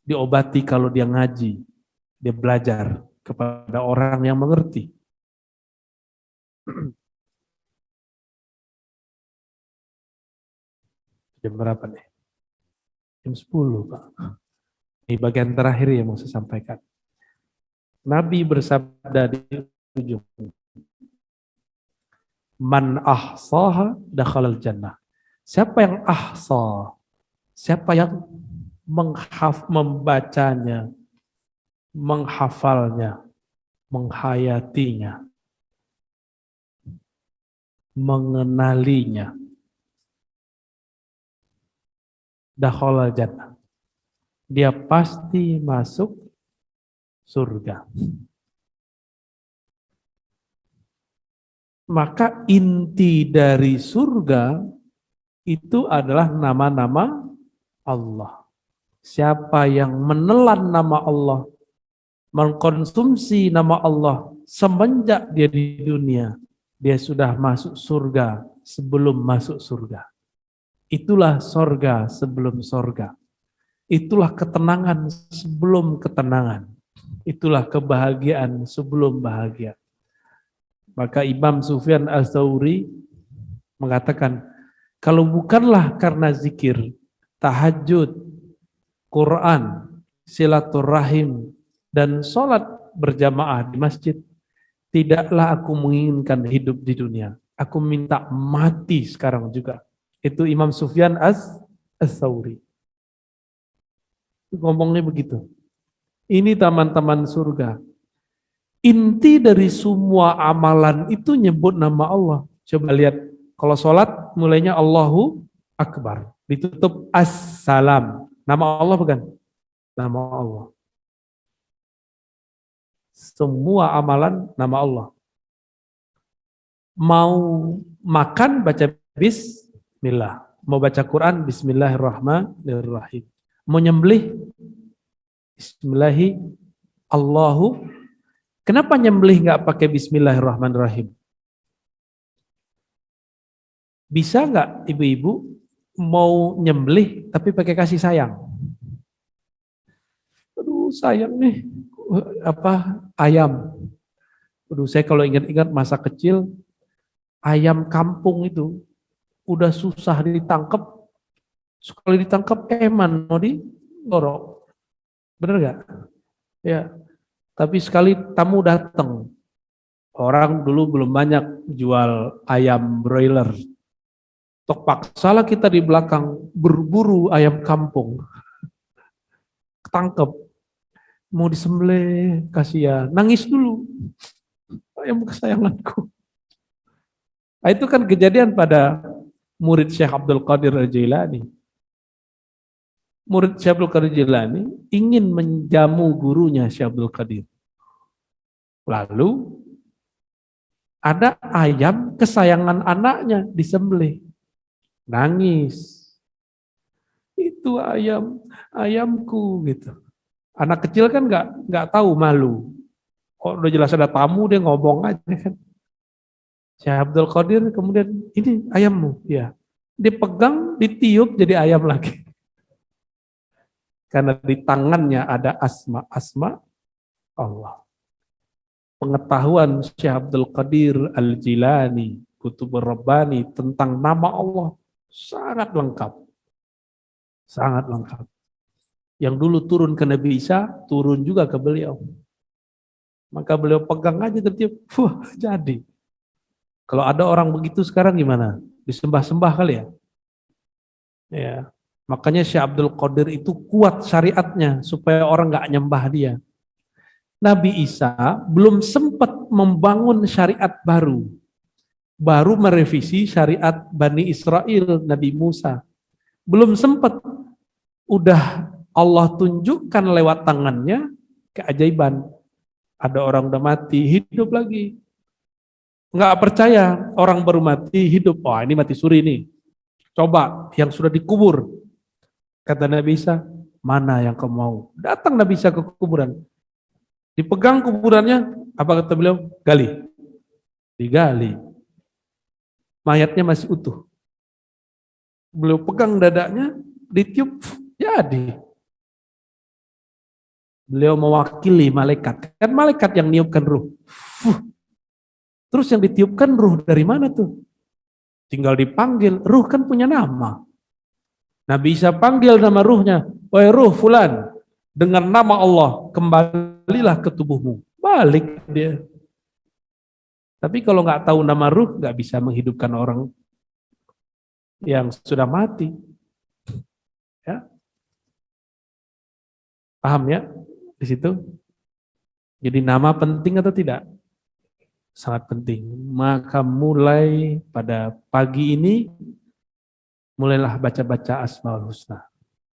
[SPEAKER 1] diobati kalau dia ngaji, dia belajar kepada orang yang mengerti. Jam berapa nih? Jam 10 Pak. Ini bagian terakhir yang mau saya sampaikan. Nabi bersabda di ujung, Man ahsaha dakhalal jannah. Siapa yang ahsa, siapa yang membacanya, menghafalnya, menghayatinya, mengenalinya, dakhalal jannah. Dia pasti masuk surga. Maka inti dari surga itu adalah nama-nama Allah. Siapa yang menelan nama Allah, mengkonsumsi nama Allah semenjak dia di dunia, dia sudah masuk surga sebelum masuk surga. Itulah surga sebelum surga. Itulah ketenangan sebelum ketenangan. Itulah kebahagiaan sebelum bahagia. Maka Imam Sufyan Ats-Tsauri mengatakan, kalau bukanlah karena zikir, tahajud, Quran, silaturahim, dan sholat berjamaah di masjid, tidaklah aku menginginkan hidup di dunia. Aku minta mati sekarang juga. Itu Imam Sufyan Ats-Tsauri. Ngomongnya begitu. Ini teman-teman surga. Inti dari semua amalan itu nyebut nama Allah. Coba lihat, kalau sholat mulainya Allahu Akbar. Ditutup Assalam. Nama Allah bukan? Nama Allah. Semua amalan nama Allah. Mau makan baca Bismillah. Mau baca Quran Bismillahirrahmanirrahim. Mau nyembelih Bismillahi Allahu. Kenapa nyembelih nggak pakai Bismillahirrahmanirrahim? Bisa nggak ibu-ibu mau nyembelih tapi pakai kasih sayang? Aduh sayang nih, ayam. Aduh saya kalau ingat-ingat masa kecil, ayam kampung itu udah susah ditangkap. Sekali ditangkap eman mau digorok. Bener nggak? Ya. Tapi sekali tamu datang, orang dulu belum banyak jual ayam broiler. Tok paksalah kita di belakang berburu ayam kampung. Ketangkep. Mau disembelih, kasihan. Nangis dulu. Ayam kesayanganku. Nah, itu kan kejadian pada murid Syekh Abdul Qadir Al-Jailani. Murid Syekh Abdul Qadir Al-Jailani ingin menjamu gurunya Syekh Abdul Qadir. Lalu ada ayam kesayangan anaknya disembelih. Nangis. Itu ayamku gitu. Anak kecil kan nggak tahu malu. Oh, udah jelas ada tamu dia ngomong aja kan. Syekh Abdul Qadir kemudian ini ayammu, ya. Dipegang, ditiup jadi ayam lagi. Karena di tangannya ada asma Allah. Pengetahuan Syekh Abdul Qadir Al-Jilani, Qutbur Rabbani tentang nama Allah sangat lengkap. Sangat lengkap. Yang dulu turun ke Nabi Isa, turun juga ke beliau. Maka beliau pegang aja tertiup, jadi. Kalau ada orang begitu sekarang gimana? Disembah-sembah kali ya? Ya. Makanya Syekh Abdul Qadir itu kuat syariatnya supaya orang nggak nyembah dia. Nabi Isa belum sempat membangun syariat baru. Baru merevisi syariat Bani Israel, Nabi Musa. Belum sempat. Udah Allah tunjukkan lewat tangannya keajaiban. Ada orang udah mati, hidup lagi. Nggak percaya, orang baru mati, hidup. Wah, ini mati suri nih. Coba, yang sudah dikubur. Kata Nabi Isa, mana yang kau mau? Datang Nabi Isa ke kuburan. Dipegang kuburannya, apa kata beliau? Gali. Digali. Mayatnya masih utuh. Beliau pegang dadanya, ditiup, jadi. Beliau mewakili malaikat. Kan malaikat yang niupkan ruh. Terus yang ditiupkan ruh dari mana tuh? Tinggal dipanggil. Ruh kan punya nama. Nabi Isa panggil nama ruhnya. Wahai ruh fulan. Dengan nama Allah. Kembalilah ke tubuhmu. Balik dia. Tapi kalau nggak tahu nama ruh, nggak bisa menghidupkan orang yang sudah mati. Ya. Paham ya? Di situ. Jadi nama penting atau tidak? Sangat penting. Maka mulai pada pagi ini mulailah baca-baca Asmaul Husna.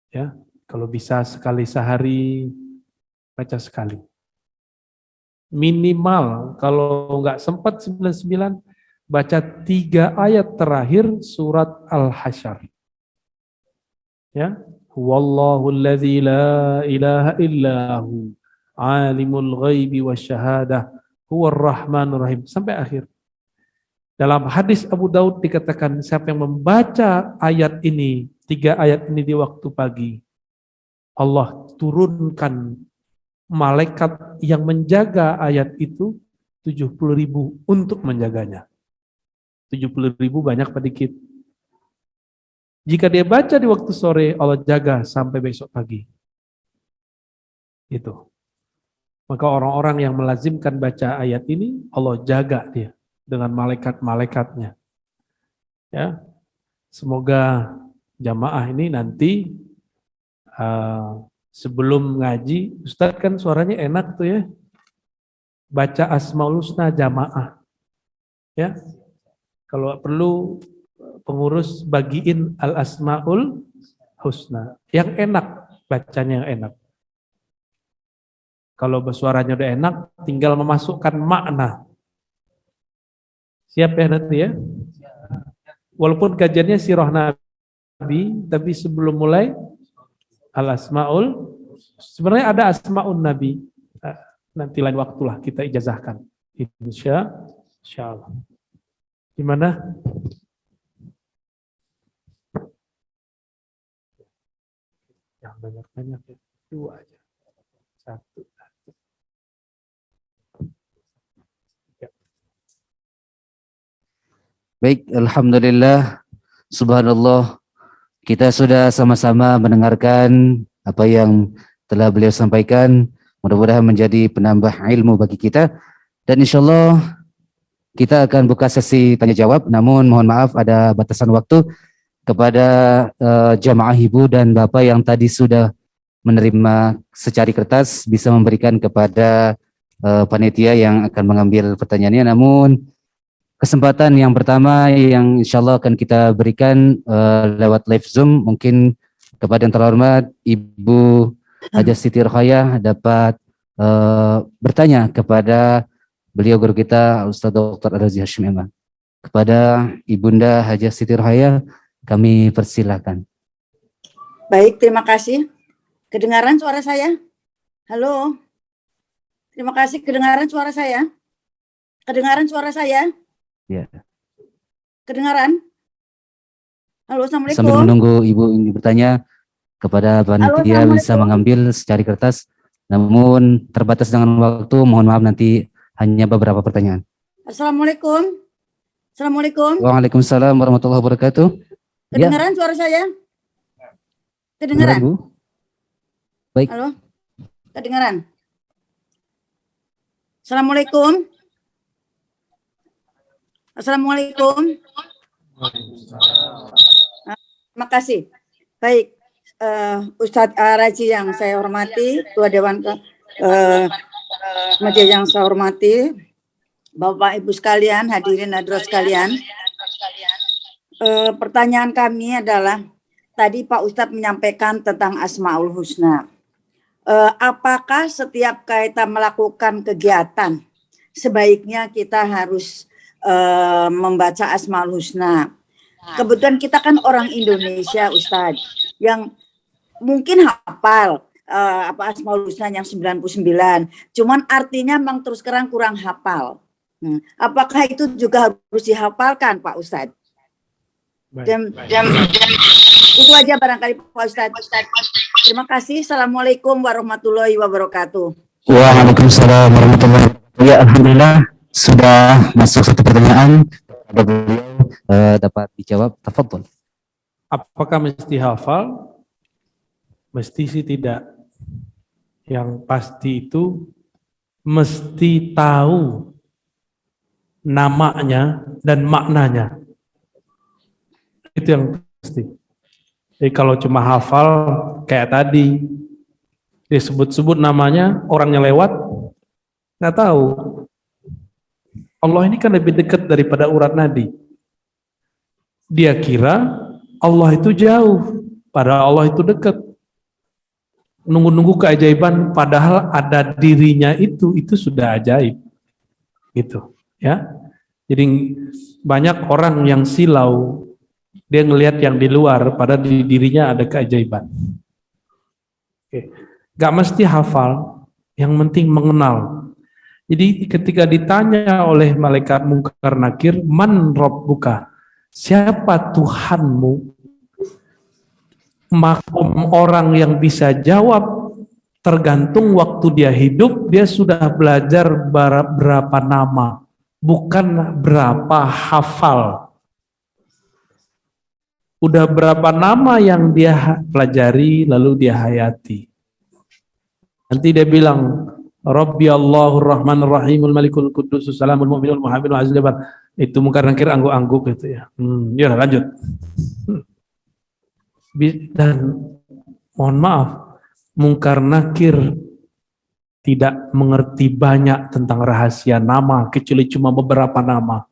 [SPEAKER 1] Ya, kalau bisa sekali sehari baca sekali. Minimal kalau nggak sempat 99 baca 3 ayat terakhir surat Al-Hasyr. Ya, Wallahu alladzi la ilaha illahu alimul ghaibi wasyahadah huwar rahmanur rahim sampai akhir. Dalam hadis Abu Daud dikatakan siapa yang membaca ayat ini, 3 ayat ini di waktu pagi, Allah turunkan malaikat yang menjaga ayat itu 70.000 untuk menjaganya. 70.000 banyak apa dikit? Jika dia baca di waktu sore, Allah jaga sampai besok pagi. Itu. Maka orang-orang yang melazimkan baca ayat ini, Allah jaga dia dengan malaikat-malaikatnya. Ya, semoga jamaah ini nanti sebelum ngaji, Ustadz kan suaranya enak tuh ya, baca Asmaul Husna jamaah. Ya, kalau perlu pengurus bagiin Al-Asmaul Husna. Yang enak, bacanya yang enak. Kalau bersuaranya udah enak, tinggal memasukkan makna. Siap ya nanti ya? Walaupun kajiannya sirah Nabi, tapi sebelum mulai Al-Asmaul, sebenarnya ada Asmaul Nabi. Nanti lain waktulah kita ijazahkan. Insya Allah. Gimana? Yang banyak-banyak ya. 2 aja. 1.
[SPEAKER 3] Baik, alhamdulillah, subhanallah, kita sudah sama-sama mendengarkan apa yang telah beliau sampaikan. Mudah-mudahan menjadi penambah ilmu bagi kita. Dan insya Allah kita akan buka sesi tanya jawab. Namun mohon maaf ada batasan waktu kepada jamaah ibu dan bapak yang tadi sudah menerima secari kertas bisa memberikan kepada panitia yang akan mengambil pertanyaannya. Namun kesempatan yang pertama yang insya Allah akan kita berikan lewat live Zoom, mungkin kepada yang terhormat Ibu Hajah Siti Rokhayah dapat bertanya kepada beliau guru kita Ustaz Dr. Ar-Razi Hashim Emang. Kepada Ibunda Hajah Siti Rokhayah kami persilakan.
[SPEAKER 4] Baik, terima kasih. Kedengaran suara saya? Halo. Terima kasih. Kedengaran suara saya? Kedengaran suara saya?
[SPEAKER 3] Ya.
[SPEAKER 4] Kedengaran? Halo,
[SPEAKER 3] Sambil
[SPEAKER 4] Assalamualaikum.
[SPEAKER 3] menunggu Ibu ingin bertanya kepada panitia bisa
[SPEAKER 4] Assalamualaikum.
[SPEAKER 3] mengambil secari kertas, namun terbatas dengan waktu, mohon maaf nanti hanya beberapa pertanyaan.
[SPEAKER 4] Assalamualaikum. Assalamualaikum.
[SPEAKER 3] Waalaikumsalam warahmatullahi wabarakatuh. Ya,
[SPEAKER 4] Kedengaran suara saya?
[SPEAKER 3] kedengaran,
[SPEAKER 4] Kedengaran?
[SPEAKER 3] Bu. Baik.
[SPEAKER 4] Halo? Kedengaran? Assalamualaikum. Assalamualaikum. Terima kasih. Baik, Ustadz Raji yang saya hormati, Ketua Dewan Majelis yang saya hormati, Bapak Ibu sekalian, hadirin hadirat sekalian. Pertanyaan kami adalah, tadi Pak Ustadz menyampaikan tentang Asmaul Husna. Apakah setiap kita melakukan kegiatan, sebaiknya kita harus membaca Asmaul Husna? Kebetulan kita kan orang Indonesia, Ustadz, yang mungkin hafal Asmaul Husna yang 99, cuman artinya memang terus terang kurang hafal. Apakah itu juga harus dihafalkan, Pak Ustadz? Itu aja barangkali, Pak Ustadz. Terima kasih. Assalamualaikum warahmatullahi wabarakatuh.
[SPEAKER 3] Waalaikumsalam warahmatullahi wabarakatuh. Ya, alhamdulillah sudah masuk satu pertanyaan. Beliau dapat dijawab. Tafadhol.
[SPEAKER 1] Apakah mesti hafal? Mesti sih tidak. Yang pasti itu mesti tahu namanya dan maknanya. Itu yang pasti. Jadi kalau cuma hafal kayak tadi, disebut-sebut namanya, orangnya lewat, nggak tahu. Allah ini kan lebih dekat daripada urat nadi. Dia kira Allah itu jauh, padahal Allah itu dekat. Nunggu-nunggu keajaiban, padahal ada dirinya itu sudah ajaib. Gitu, ya. Jadi banyak orang yang silau, dia ngelihat yang di luar, padahal di dirinya ada keajaiban. Oke. Gak mesti hafal, yang penting mengenal. Jadi ketika ditanya oleh malaikat Munkar Nakir, man rabbuka, siapa Tuhanmu? Makom orang yang bisa jawab tergantung waktu dia hidup, dia sudah belajar berapa nama, bukan berapa hafal. Udah berapa nama yang dia pelajari lalu dia hayati. Nanti dia bilang, Rabbi Allahur Rahmanur Rahimul Malikul Quddus Salamul Mu'minul Muhammadul Azizul Jabbar. Itu Munkar Nakir angguk-angguk gitu ya. Ya lanjut. Dan mohon maaf, Munkar Nakir tidak mengerti banyak tentang rahasia nama, kecuali cuma beberapa nama.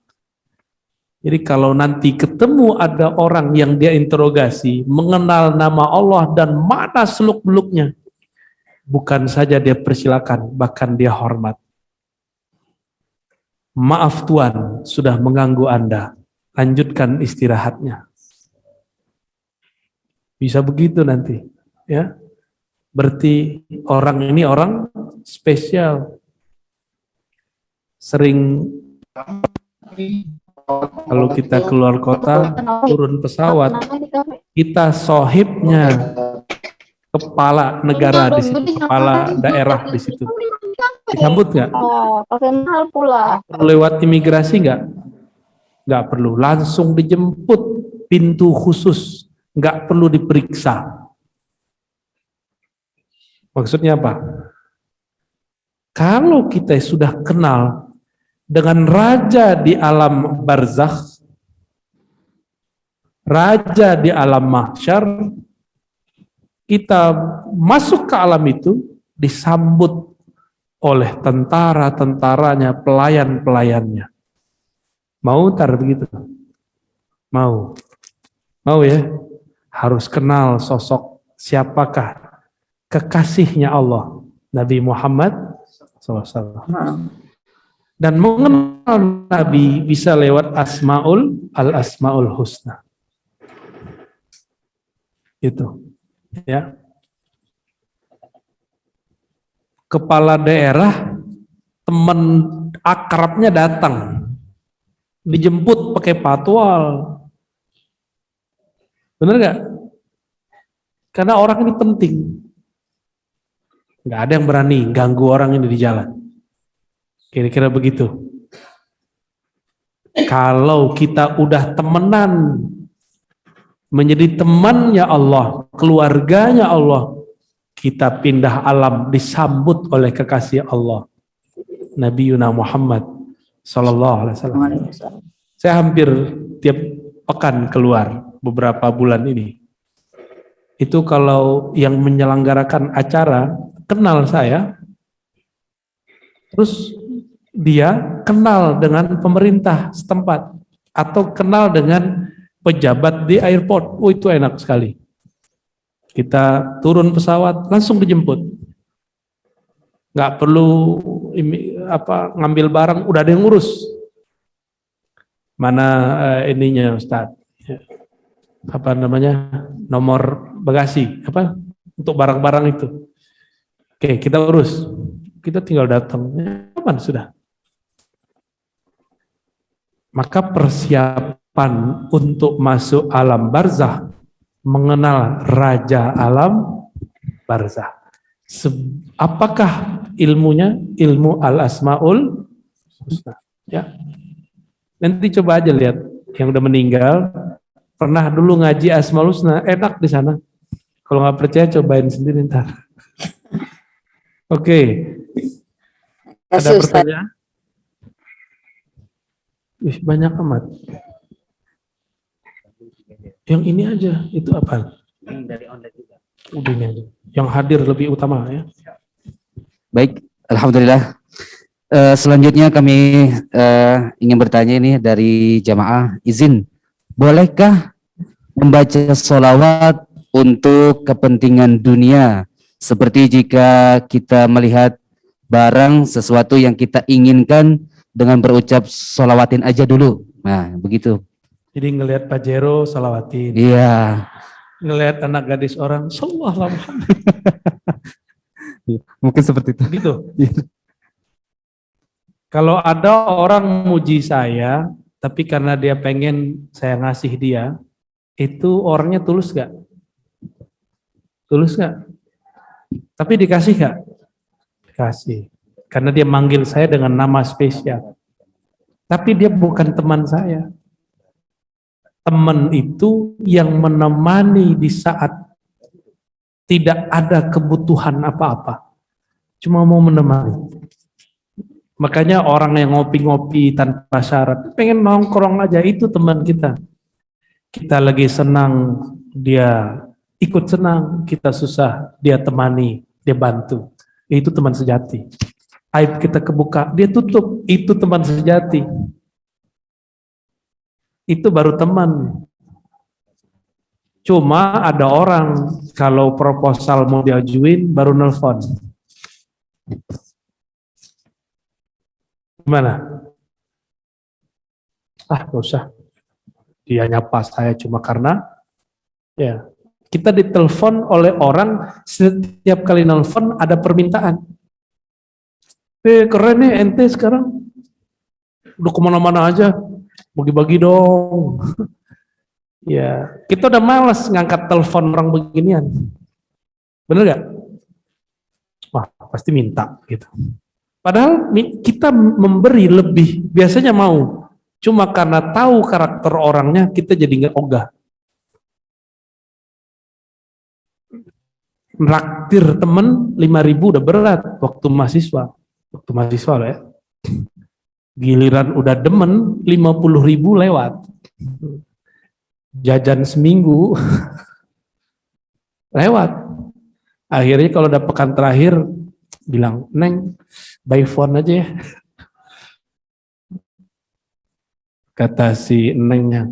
[SPEAKER 1] Jadi kalau nanti ketemu ada orang yang dia interogasi, mengenal nama Allah dan mana seluk-beluknya, bukan saja dia persilakan, bahkan dia hormat. Maaf Tuan, sudah mengganggu Anda. Lanjutkan istirahatnya. Bisa begitu nanti, ya. Berarti orang ini orang spesial. Sering kalau kita keluar kota, turun pesawat, kita sohibnya kepala negara di situ, kepala daerah di situ. Disambut nggak?
[SPEAKER 5] Pakai mahal pula.
[SPEAKER 1] Perlu lewat imigrasi nggak? Nggak perlu, langsung dijemput pintu khusus, nggak perlu diperiksa. Maksudnya apa? Kalau kita sudah kenal dengan raja di alam barzakh, raja di alam mahsyar, kita masuk ke alam itu disambut oleh tentara-tentaranya, pelayan-pelayannya. Mau tar begitu? Mau. Mau ya? Harus kenal sosok siapakah kekasihnya Allah, Nabi Muhammad SAW. Dan mengenal Nabi bisa lewat Asmaul Husna. Itu. Ya. kepala daerah, teman akrabnya datang, dijemput pakai patwal. Bener nggak? Karena orang ini penting. Nggak ada yang berani ganggu orang ini di jalan. Kira-kira begitu. Kalau kita udah temenan, menjadi temannya Allah, keluarganya Allah, kita pindah alam, disambut oleh kekasih Allah, Nabi Yuna Muhammad Sallallahu Alaihi Wasallam. Saya hampir tiap pekan keluar beberapa bulan ini. Itu kalau yang menyelenggarakan acara kenal saya, terus dia kenal dengan pemerintah setempat atau kenal dengan pejabat di airport. Oh, itu enak sekali. Kita turun pesawat langsung dijemput. Nggak perlu ngambil barang, udah ada yang ngurus. Mana ininya Ustadz? Apa namanya? Nomor bagasi apa? Untuk barang-barang itu. Oke, kita urus. Kita tinggal datang. Aman sudah. Maka persiapan untuk masuk alam barzah, mengenal raja alam barzah. Apakah ilmunya? Ilmu al-asmaul husna. Ya. Nanti coba aja lihat yang udah meninggal, pernah dulu ngaji asmaul husna, enak di sana. Kalau nggak percaya cobain sendiri ntar. Oke. Ada pertanyaan? Wih, banyak amat. Yang ini aja, itu apa? Dari online juga. Udah ini aja. Yang hadir lebih utama ya.
[SPEAKER 3] Baik, alhamdulillah. Selanjutnya kami ingin bertanya ini dari jamaah, izin, bolehkah membaca sholawat untuk kepentingan dunia? Seperti jika kita melihat barang sesuatu yang kita inginkan dengan berucap sholawatin aja dulu. Nah, begitu.
[SPEAKER 1] Jadi ngelihat Pajero sholawatin.
[SPEAKER 3] Iya.
[SPEAKER 1] Ngelihat anak gadis orang, sallallahu alaihi wasallam.
[SPEAKER 3] Mungkin seperti itu.
[SPEAKER 1] Gitu. Kalau ada orang muji saya, tapi karena dia pengen saya ngasih dia, itu orangnya tulus gak? Tulus gak? Tapi dikasih gak? Dikasih. Karena dia manggil saya dengan nama spesial. Tapi dia bukan teman saya. Teman itu yang menemani di saat tidak ada kebutuhan apa-apa. Cuma mau menemani. Makanya orang yang ngopi-ngopi tanpa syarat, pengen nongkrong aja, itu teman kita. Kita lagi senang, dia ikut senang. Kita susah, dia temani, dia bantu. Itu teman sejati. Aib kita kebuka, dia tutup, itu teman sejati. Itu baru teman. Cuma ada orang kalau proposal mau diajuin baru nelpon. Gimana? Gak usah. Dia nyapa saya cuma karena ya kita ditelepon oleh orang, setiap kali nelpon ada permintaan. Keren nih ente sekarang, udah kemana-mana aja, bagi-bagi dong. Ya, kita udah malas ngangkat telepon orang beginian. Bener gak? Wah, pasti minta gitu. Padahal kita memberi lebih, biasanya mau. Cuma karena tahu karakter orangnya, kita jadi nggak ogah. Naktir temen 5.000 udah berat waktu mahasiswa. Waktu mahasiswa loh ya. Giliran udah demen 50.000 lewat. Jajan seminggu lewat. Akhirnya kalau udah pekan terakhir bilang, Neng, by phone aja ya. Kata si Nengnya,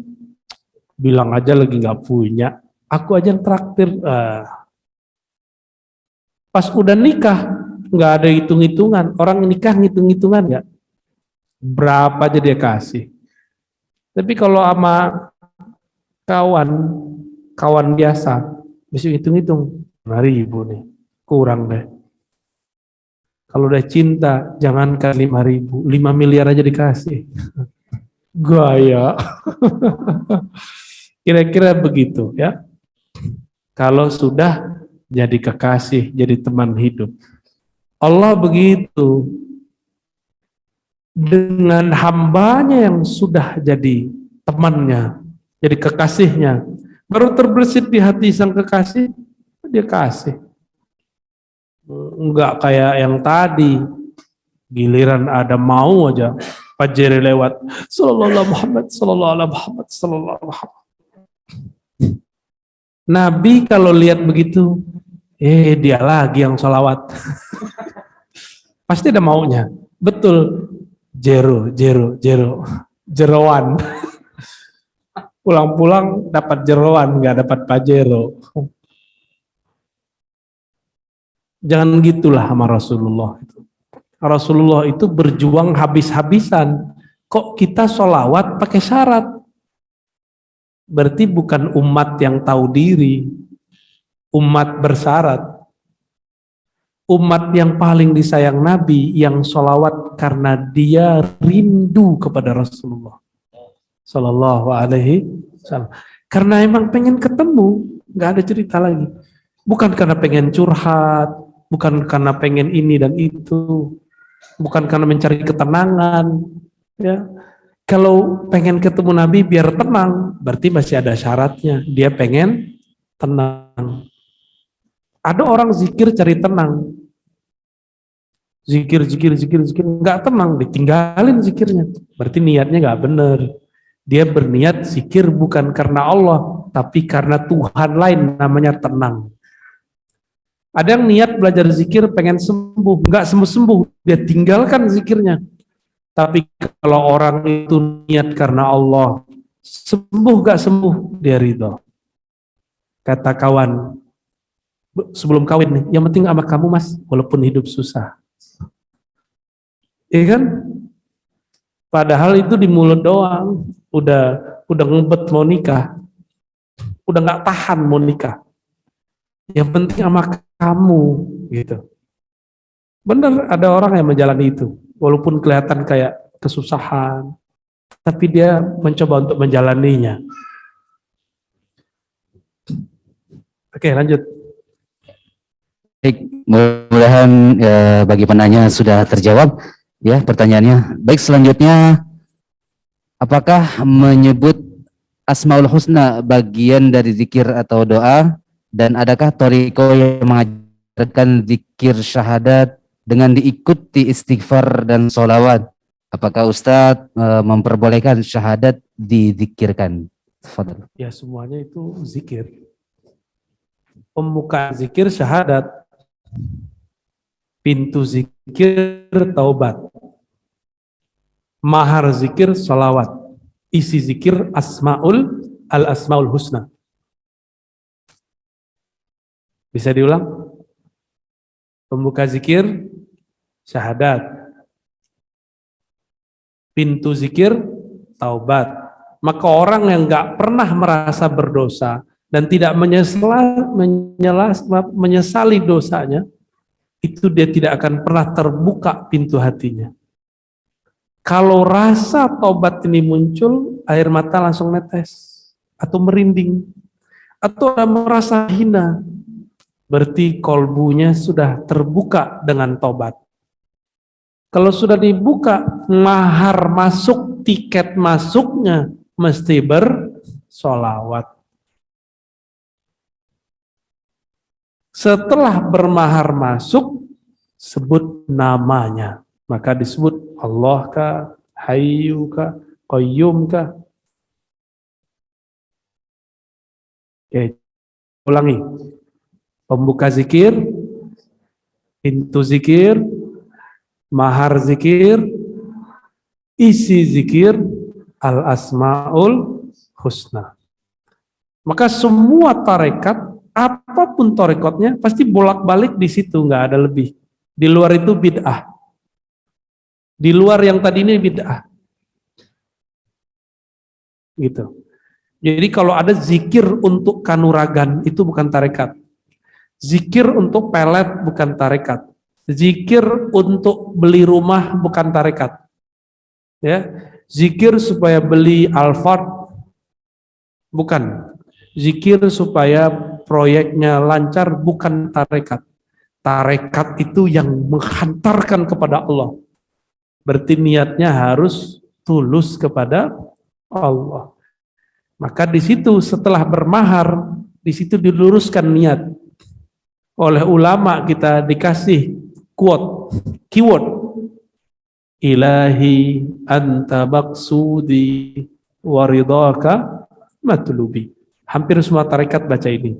[SPEAKER 1] bilang aja lagi nggak punya. Aku aja yang traktir. Pas udah nikah, nggak ada hitung-hitungan. Orang nikah ngitung-hitungan nggak? Berapa aja dia kasih. Tapi kalau sama kawan biasa, bisa hitung-hitung. 5.000 nih, kurang deh. Kalau udah cinta, jangankan 5.000, 5 miliar aja dikasih. Gaya. Kira-kira begitu ya. Kalau sudah jadi kekasih, jadi teman hidup. Allah begitu. Dengan hambanya yang sudah jadi temannya, jadi kekasihnya, baru terbersit di hati sang kekasih, dia kasih. Enggak kayak yang tadi, giliran ada mau aja, Fajri lewat, sallallahu Muhammad, sallallahu alaihi Muhammad, sallallahu alaihi Muhammad. Nabi kalau lihat begitu, dia lagi yang sholawat. Pasti ada maunya. Betul. Jeroan. Pulang-pulang dapat jeroan, nggak dapat pajero. Jangan gitulah sama Rasulullah itu. Rasulullah itu berjuang habis-habisan. Kok kita sholawat pakai syarat? Berarti bukan umat yang tahu diri, umat bersyarat. Umat yang paling disayang Nabi, yang sholawat karena dia rindu kepada Rasulullah Sallallahu Alaihi Wasallam. Karena emang pengen ketemu, nggak ada cerita lagi. Bukan karena pengen curhat, bukan karena pengen ini dan itu, bukan karena mencari ketenangan. Ya, kalau pengen ketemu Nabi biar tenang, berarti masih ada syaratnya. Dia pengen tenang. Ada orang zikir cari tenang. Zikir, nggak tenang, ditinggalin zikirnya. Berarti niatnya nggak benar. Dia berniat zikir bukan karena Allah, tapi karena Tuhan lain, namanya tenang. Ada yang niat belajar zikir pengen sembuh, nggak sembuh-sembuh, dia tinggalkan zikirnya. Tapi kalau orang itu niat karena Allah, sembuh nggak sembuh, dia ridho. Kata kawan, sebelum kawin nih, yang penting sama kamu mas, walaupun hidup susah. Iya kan? Padahal itu di mulut doang, udah ngebet mau nikah, udah nggak tahan mau nikah. Yang penting sama kamu, gitu. Bener, ada orang yang menjalani itu, walaupun kelihatan kayak kesusahan, tapi dia mencoba untuk menjalaninya. Oke, lanjut.
[SPEAKER 3] Baik, mudah-mudahan bagi penanya sudah terjawab ya pertanyaannya. Baik, selanjutnya, apakah menyebut Asmaul Husna bagian dari zikir atau doa, dan adakah thariqah yang mengajarkan zikir syahadat dengan diikuti istighfar dan sholawat? Apakah Ustadz memperbolehkan syahadat dizikirkan? Fadal.
[SPEAKER 1] Ya, semuanya itu zikir. Pembukaan zikir syahadat, pintu zikir taubat, mahar zikir sholawat, isi zikir al-asmaul husna. Bisa diulang? Pembuka zikir syahadat, pintu zikir taubat. Maka orang yang nggak pernah merasa berdosa dan tidak menyesali dosanya, itu dia tidak akan pernah terbuka pintu hatinya. Kalau rasa taubat ini muncul, air mata langsung netes atau merinding atau merasa hina, berarti kolbunya sudah terbuka dengan taubat. Kalau sudah dibuka, mahar masuk, tiket masuknya mesti bersolawat. Setelah bermahar masuk, sebut namanya. Maka disebut Allah kah, Hayyu kah, Qayyum kah. Oke, ulangi. Pembuka zikir, pintu zikir, mahar zikir, isi zikir, al-asmaul husna. Maka semua tarekat, apapun tarekatnya, pasti bolak-balik di situ, nggak ada lebih. Di luar itu bid'ah. Di luar yang tadi ini bid'ah. Gitu. Jadi kalau ada zikir untuk kanuragan, itu bukan tarekat. Zikir untuk pelet bukan tarekat. Zikir untuk beli rumah bukan tarekat. Ya, zikir supaya beli Alphard bukan. Zikir supaya proyeknya lancar bukan tarekat. Tarekat itu yang menghantarkan kepada Allah. Berarti niatnya harus tulus kepada Allah. Maka di situ setelah bermahar, di situ diluruskan niat. Oleh ulama kita dikasih keyword. Ilahi anta maqsudi waridhaka matlubi. Hampir semua tarekat baca ini.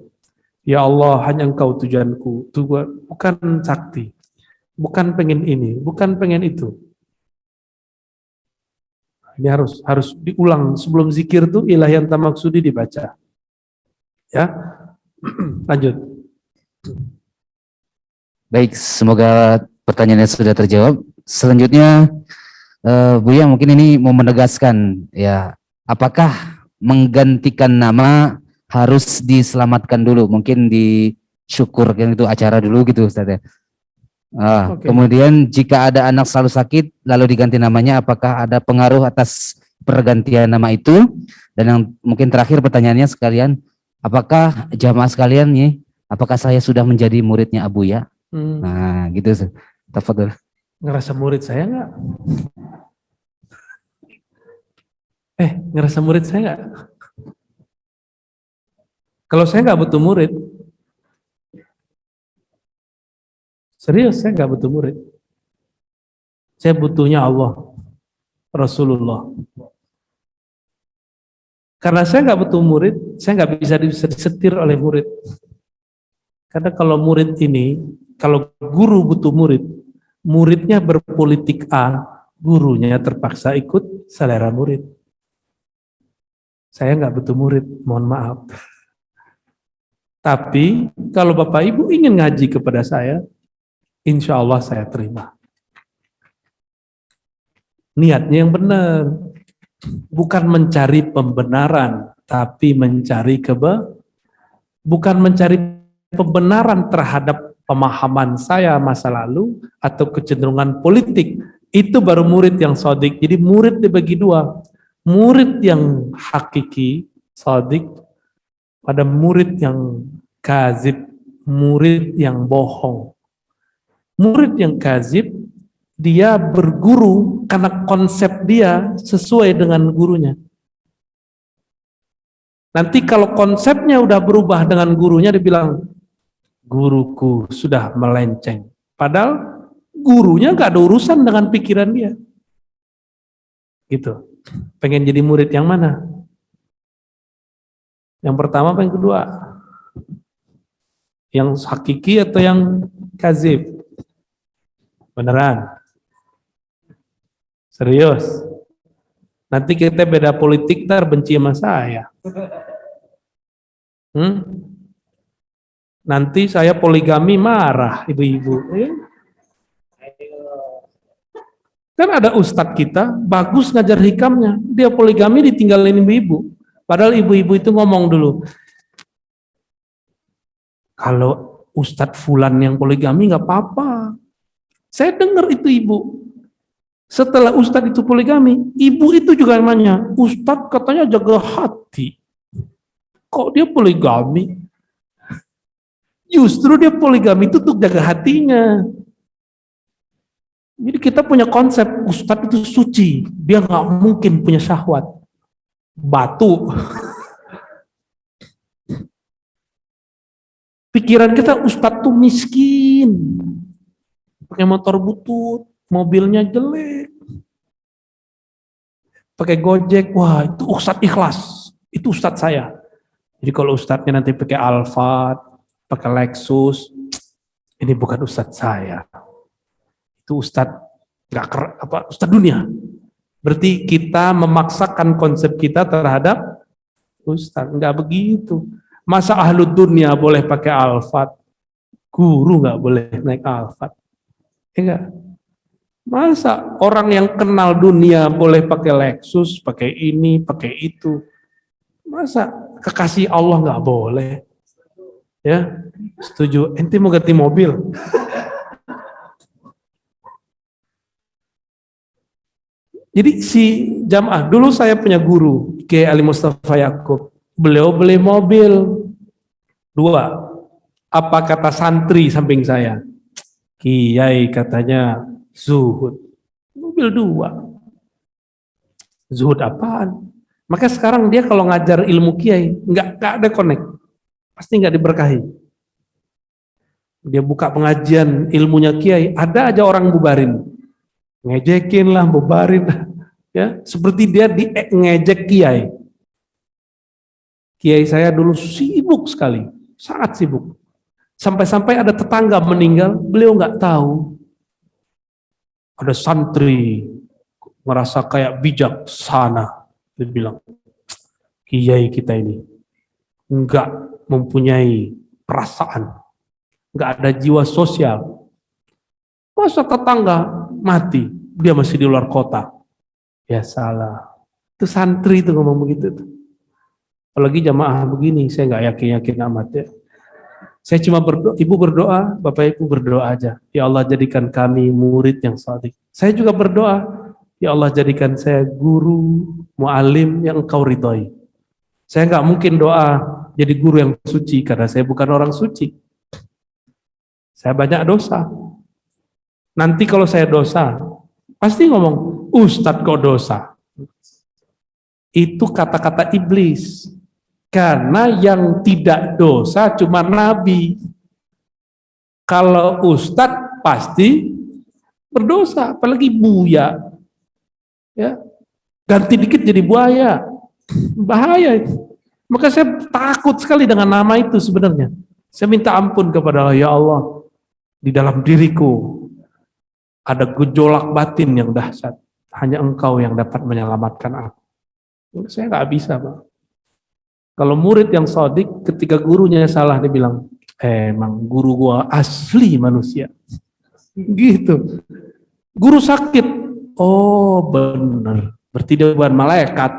[SPEAKER 1] Ya Allah, hanya Engkau tujuanku. Bukan sakti. Bukan pengen ini, bukan pengen itu. Ini harus diulang sebelum zikir tuh ilahi anta maqsudi dibaca. Ya. Lanjut.
[SPEAKER 3] Baik, semoga pertanyaannya sudah terjawab. Selanjutnya, Buya mungkin ini mau menegaskan, ya, apakah menggantikan nama harus diselamatkan dulu? Mungkin disyukur kan itu acara dulu gitu, Ustaz ya.
[SPEAKER 1] Oke.
[SPEAKER 3] Kemudian jika ada anak selalu sakit lalu diganti namanya, apakah ada pengaruh atas pergantian nama itu? Dan yang mungkin terakhir pertanyaannya sekalian, apakah jamaah sekalian nih, apakah saya sudah menjadi muridnya Abuya? Nah, gitu. Tafadhol.
[SPEAKER 1] Ngerasa murid saya nggak? Ngerasa murid saya nggak? Kalau saya nggak butuh murid, serius saya nggak butuh murid. Saya butuhnya Allah, Rasulullah. Karena saya nggak butuh murid, saya nggak bisa disetir oleh murid. Karena kalau murid ini, kalau guru butuh murid, muridnya berpolitik A, gurunya terpaksa ikut selera murid. Saya nggak butuh murid, mohon maaf. Tapi kalau Bapak Ibu ingin ngaji kepada saya, insya Allah saya terima. Niatnya yang benar, bukan mencari pembenaran, tapi mencari bukan mencari pembenaran terhadap pemahaman saya masa lalu atau kecenderungan politik. Itu baru murid yang sodik. Jadi murid dibagi dua. Murid yang hakiki, sodik, ada murid yang kazib, murid yang bohong. Murid yang kazib, dia berguru karena konsep dia sesuai dengan gurunya. Nanti kalau konsepnya udah berubah dengan gurunya, dibilang, guruku sudah melenceng. Padahal gurunya gak ada urusan dengan pikiran dia. Gitu. Pengen jadi murid yang mana? Yang pertama apa yang kedua? Yang hakiki atau yang kazib? Beneran? Serius? Nanti kita beda politik, ntar benci sama saya. Nanti saya poligami marah ibu-ibu. Kan ada ustadz kita, bagus ngajar hikamnya. Dia poligami ditinggalin ibu-ibu. Padahal ibu-ibu itu ngomong dulu, kalau ustadz fulan yang poligami nggak apa-apa. Saya dengar itu ibu. Setelah ustadz itu poligami, ibu itu juga nanya, ustadz katanya jaga hati. Kok dia poligami? Justru dia poligami itu untuk jaga hatinya. Jadi kita punya konsep ustadz itu suci, dia nggak mungkin punya syahwat. Batu. Pikiran kita ustadz tuh miskin, pakai motor butut, mobilnya jelek, pakai Gojek, wah itu ustadz ikhlas, itu ustadz saya. Jadi kalau ustadznya nanti pakai Alphard, pakai Lexus, ini bukan ustadz saya. Itu ustadz ustadz dunia. Berarti kita memaksakan konsep kita terhadap ustadz. Enggak begitu. Masa ahlud dunia boleh pakai Alphard, guru enggak boleh naik Alphard? Enggak. Masa orang yang kenal dunia boleh pakai Lexus, pakai ini, pakai itu? Masa kekasih Allah enggak boleh? Ya, setuju. Ente mau ganti mobil? Jadi si jamaah, dulu saya punya guru, Kiai Ali Mustafa Yaakob. Beliau beli mobil 2. Apa kata santri samping saya? Kiai katanya zuhud. Mobil 2. Zuhud apaan? Maka sekarang dia kalau ngajar ilmu kiai, nggak ada connect. Pasti nggak diberkahi. Dia buka pengajian ilmunya kiai, ada aja orang bubarin. Ngejekin lah, bubarin. Ya, seperti dia ngejek kiai. Kiai saya dulu sibuk sekali, sangat sibuk. Sampai-sampai ada tetangga meninggal, beliau nggak tahu. Ada santri merasa kayak bijaksana, dia bilang, kiai kita ini nggak mempunyai perasaan, nggak ada jiwa sosial. Masa tetangga mati, dia masih di luar kota. Ya salah. Itu santri itu ngomong begitu tuh. Apalagi jamaah begini, saya nggak yakin amat ya. Saya cuma berdoa, ibu berdoa, bapak ibu berdoa aja. Ya Allah jadikan kami murid yang shadiq. Saya juga berdoa, ya Allah jadikan saya guru, mu'alim yang engkau ridhoi. Saya nggak mungkin doa jadi guru yang suci karena saya bukan orang suci. Saya banyak dosa. Nanti kalau saya dosa, pasti ngomong, Ustadz kok dosa. Itu kata-kata iblis. Karena yang tidak dosa cuma Nabi. Kalau Ustadz pasti berdosa, apalagi buaya. Ya, ganti dikit jadi buaya. Bahaya itu. Maka saya takut sekali dengan nama itu sebenarnya. Saya minta ampun kepada Allah, ya Allah, di dalam diriku ada gejolak batin yang dahsyat. Hanya Engkau yang dapat menyelamatkan aku. Saya nggak bisa, Pak. Kalau murid yang shadiq, ketika gurunya salah, dia bilang, emang guru gua asli manusia. Gitu. Guru sakit, oh bener, berarti dia bukan malaikat.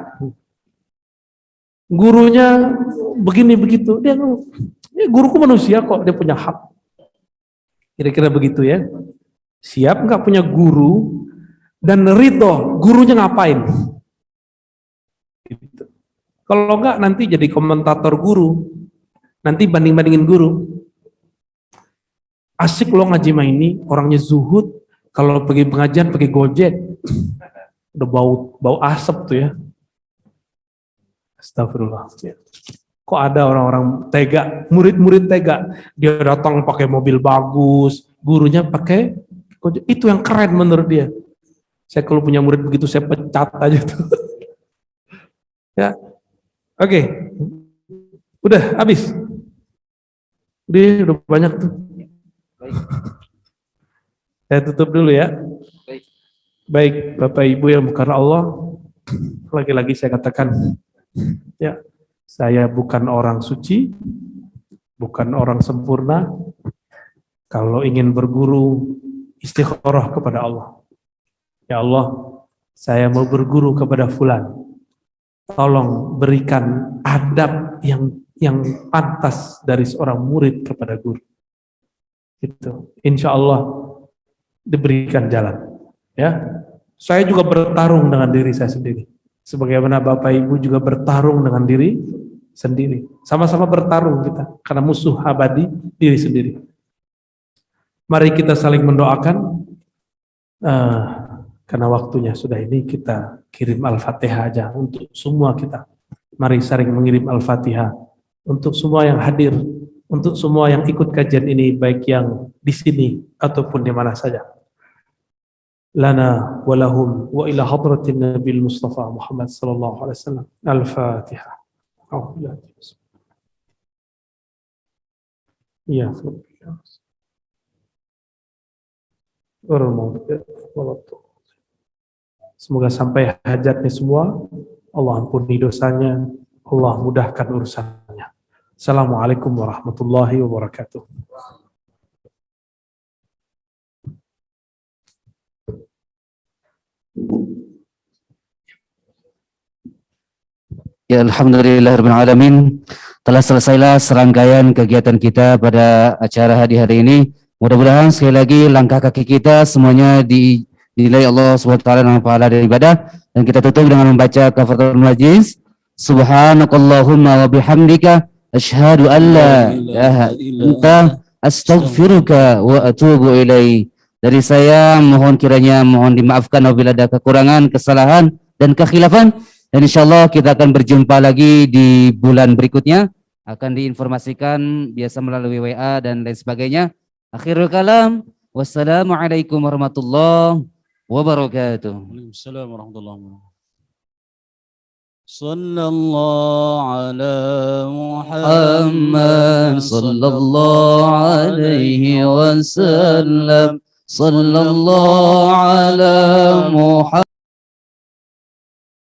[SPEAKER 1] Gurunya begini begitu, dia ya, guruku manusia kok, dia punya hak. Kira-kira begitu ya. Siap nggak punya guru dan ridho gurunya ngapain? Gitu. Kalau nggak nanti jadi komentator guru, nanti banding-bandingin guru. Asik lo ngaji mah ini, orangnya zuhud, kalau pergi pengajian pakai Gojek, udah bau asap tuh ya. Astagfirullah. Kok ada orang-orang tega, murid-murid tega, dia datang pakai mobil bagus, gurunya pakai Gojek. Itu yang keren menurut dia. Saya kalau punya murid begitu saya pecat aja tuh. Ya. Oke. Udah habis. Udah banyak tuh. Saya tutup dulu ya. Baik, Bapak Ibu yang bukan Allah, lagi-lagi saya katakan, ya, saya bukan orang suci, bukan orang sempurna. Kalau ingin berguru, istikharah kepada Allah. Ya Allah, saya mau berguru kepada fulan. Tolong berikan adab yang pantas dari seorang murid kepada guru. Itu, insya Allah diberikan jalan. Ya, saya juga bertarung dengan diri saya sendiri. Sebagaimana Bapak Ibu juga bertarung dengan diri sendiri. Sama-sama bertarung kita, karena musuh abadi diri sendiri. Mari kita saling mendoakan. Karena waktunya sudah ini, kita kirim Al-Fatihah aja untuk semua kita. Mari saling mengirim Al-Fatihah untuk semua yang hadir, untuk semua yang ikut kajian ini, baik yang di sini ataupun di mana saja. Lana wa lahum wa ila hadratin Nabil Mustafa Muhammad sallallahu alaihi wasallam. Al-Fatihah. Ya. Semoga sampai hajatnya semua, Allah ampuni dosanya, Allah mudahkan urusannya. Assalamualaikum warahmatullahi wabarakatuh.
[SPEAKER 3] Ya, alhamdulillahirabbil alamin. Telah selesailah serangkaian kegiatan kita pada acara hari ini. Mudah-mudahan sekali lagi langkah kaki kita semuanya dinilai Allah SWT dengan pahala dari ibadah. Dan kita tutup dengan membaca kafaratul majlis. Subhanakallahumma wa bihamdika asyhadu an la ilaha illa anta astaghfiruka wa atubu ilaik. Dari saya mohon dimaafkan apabila ada kekurangan, kesalahan dan kekhilafan. Dan insyaallah kita akan berjumpa lagi di bulan berikutnya. Akan diinformasikan biasa melalui WA dan lain sebagainya. Akhirul kalam. Wassalamualaikum warahmatullahi wabarakatuh.
[SPEAKER 6] Waalaikumsalam warahmatullahi wabarakatuh. Sallallahu ala Muhammad sallallahu alaihi wasallam. Sallallahu ala Muhammad.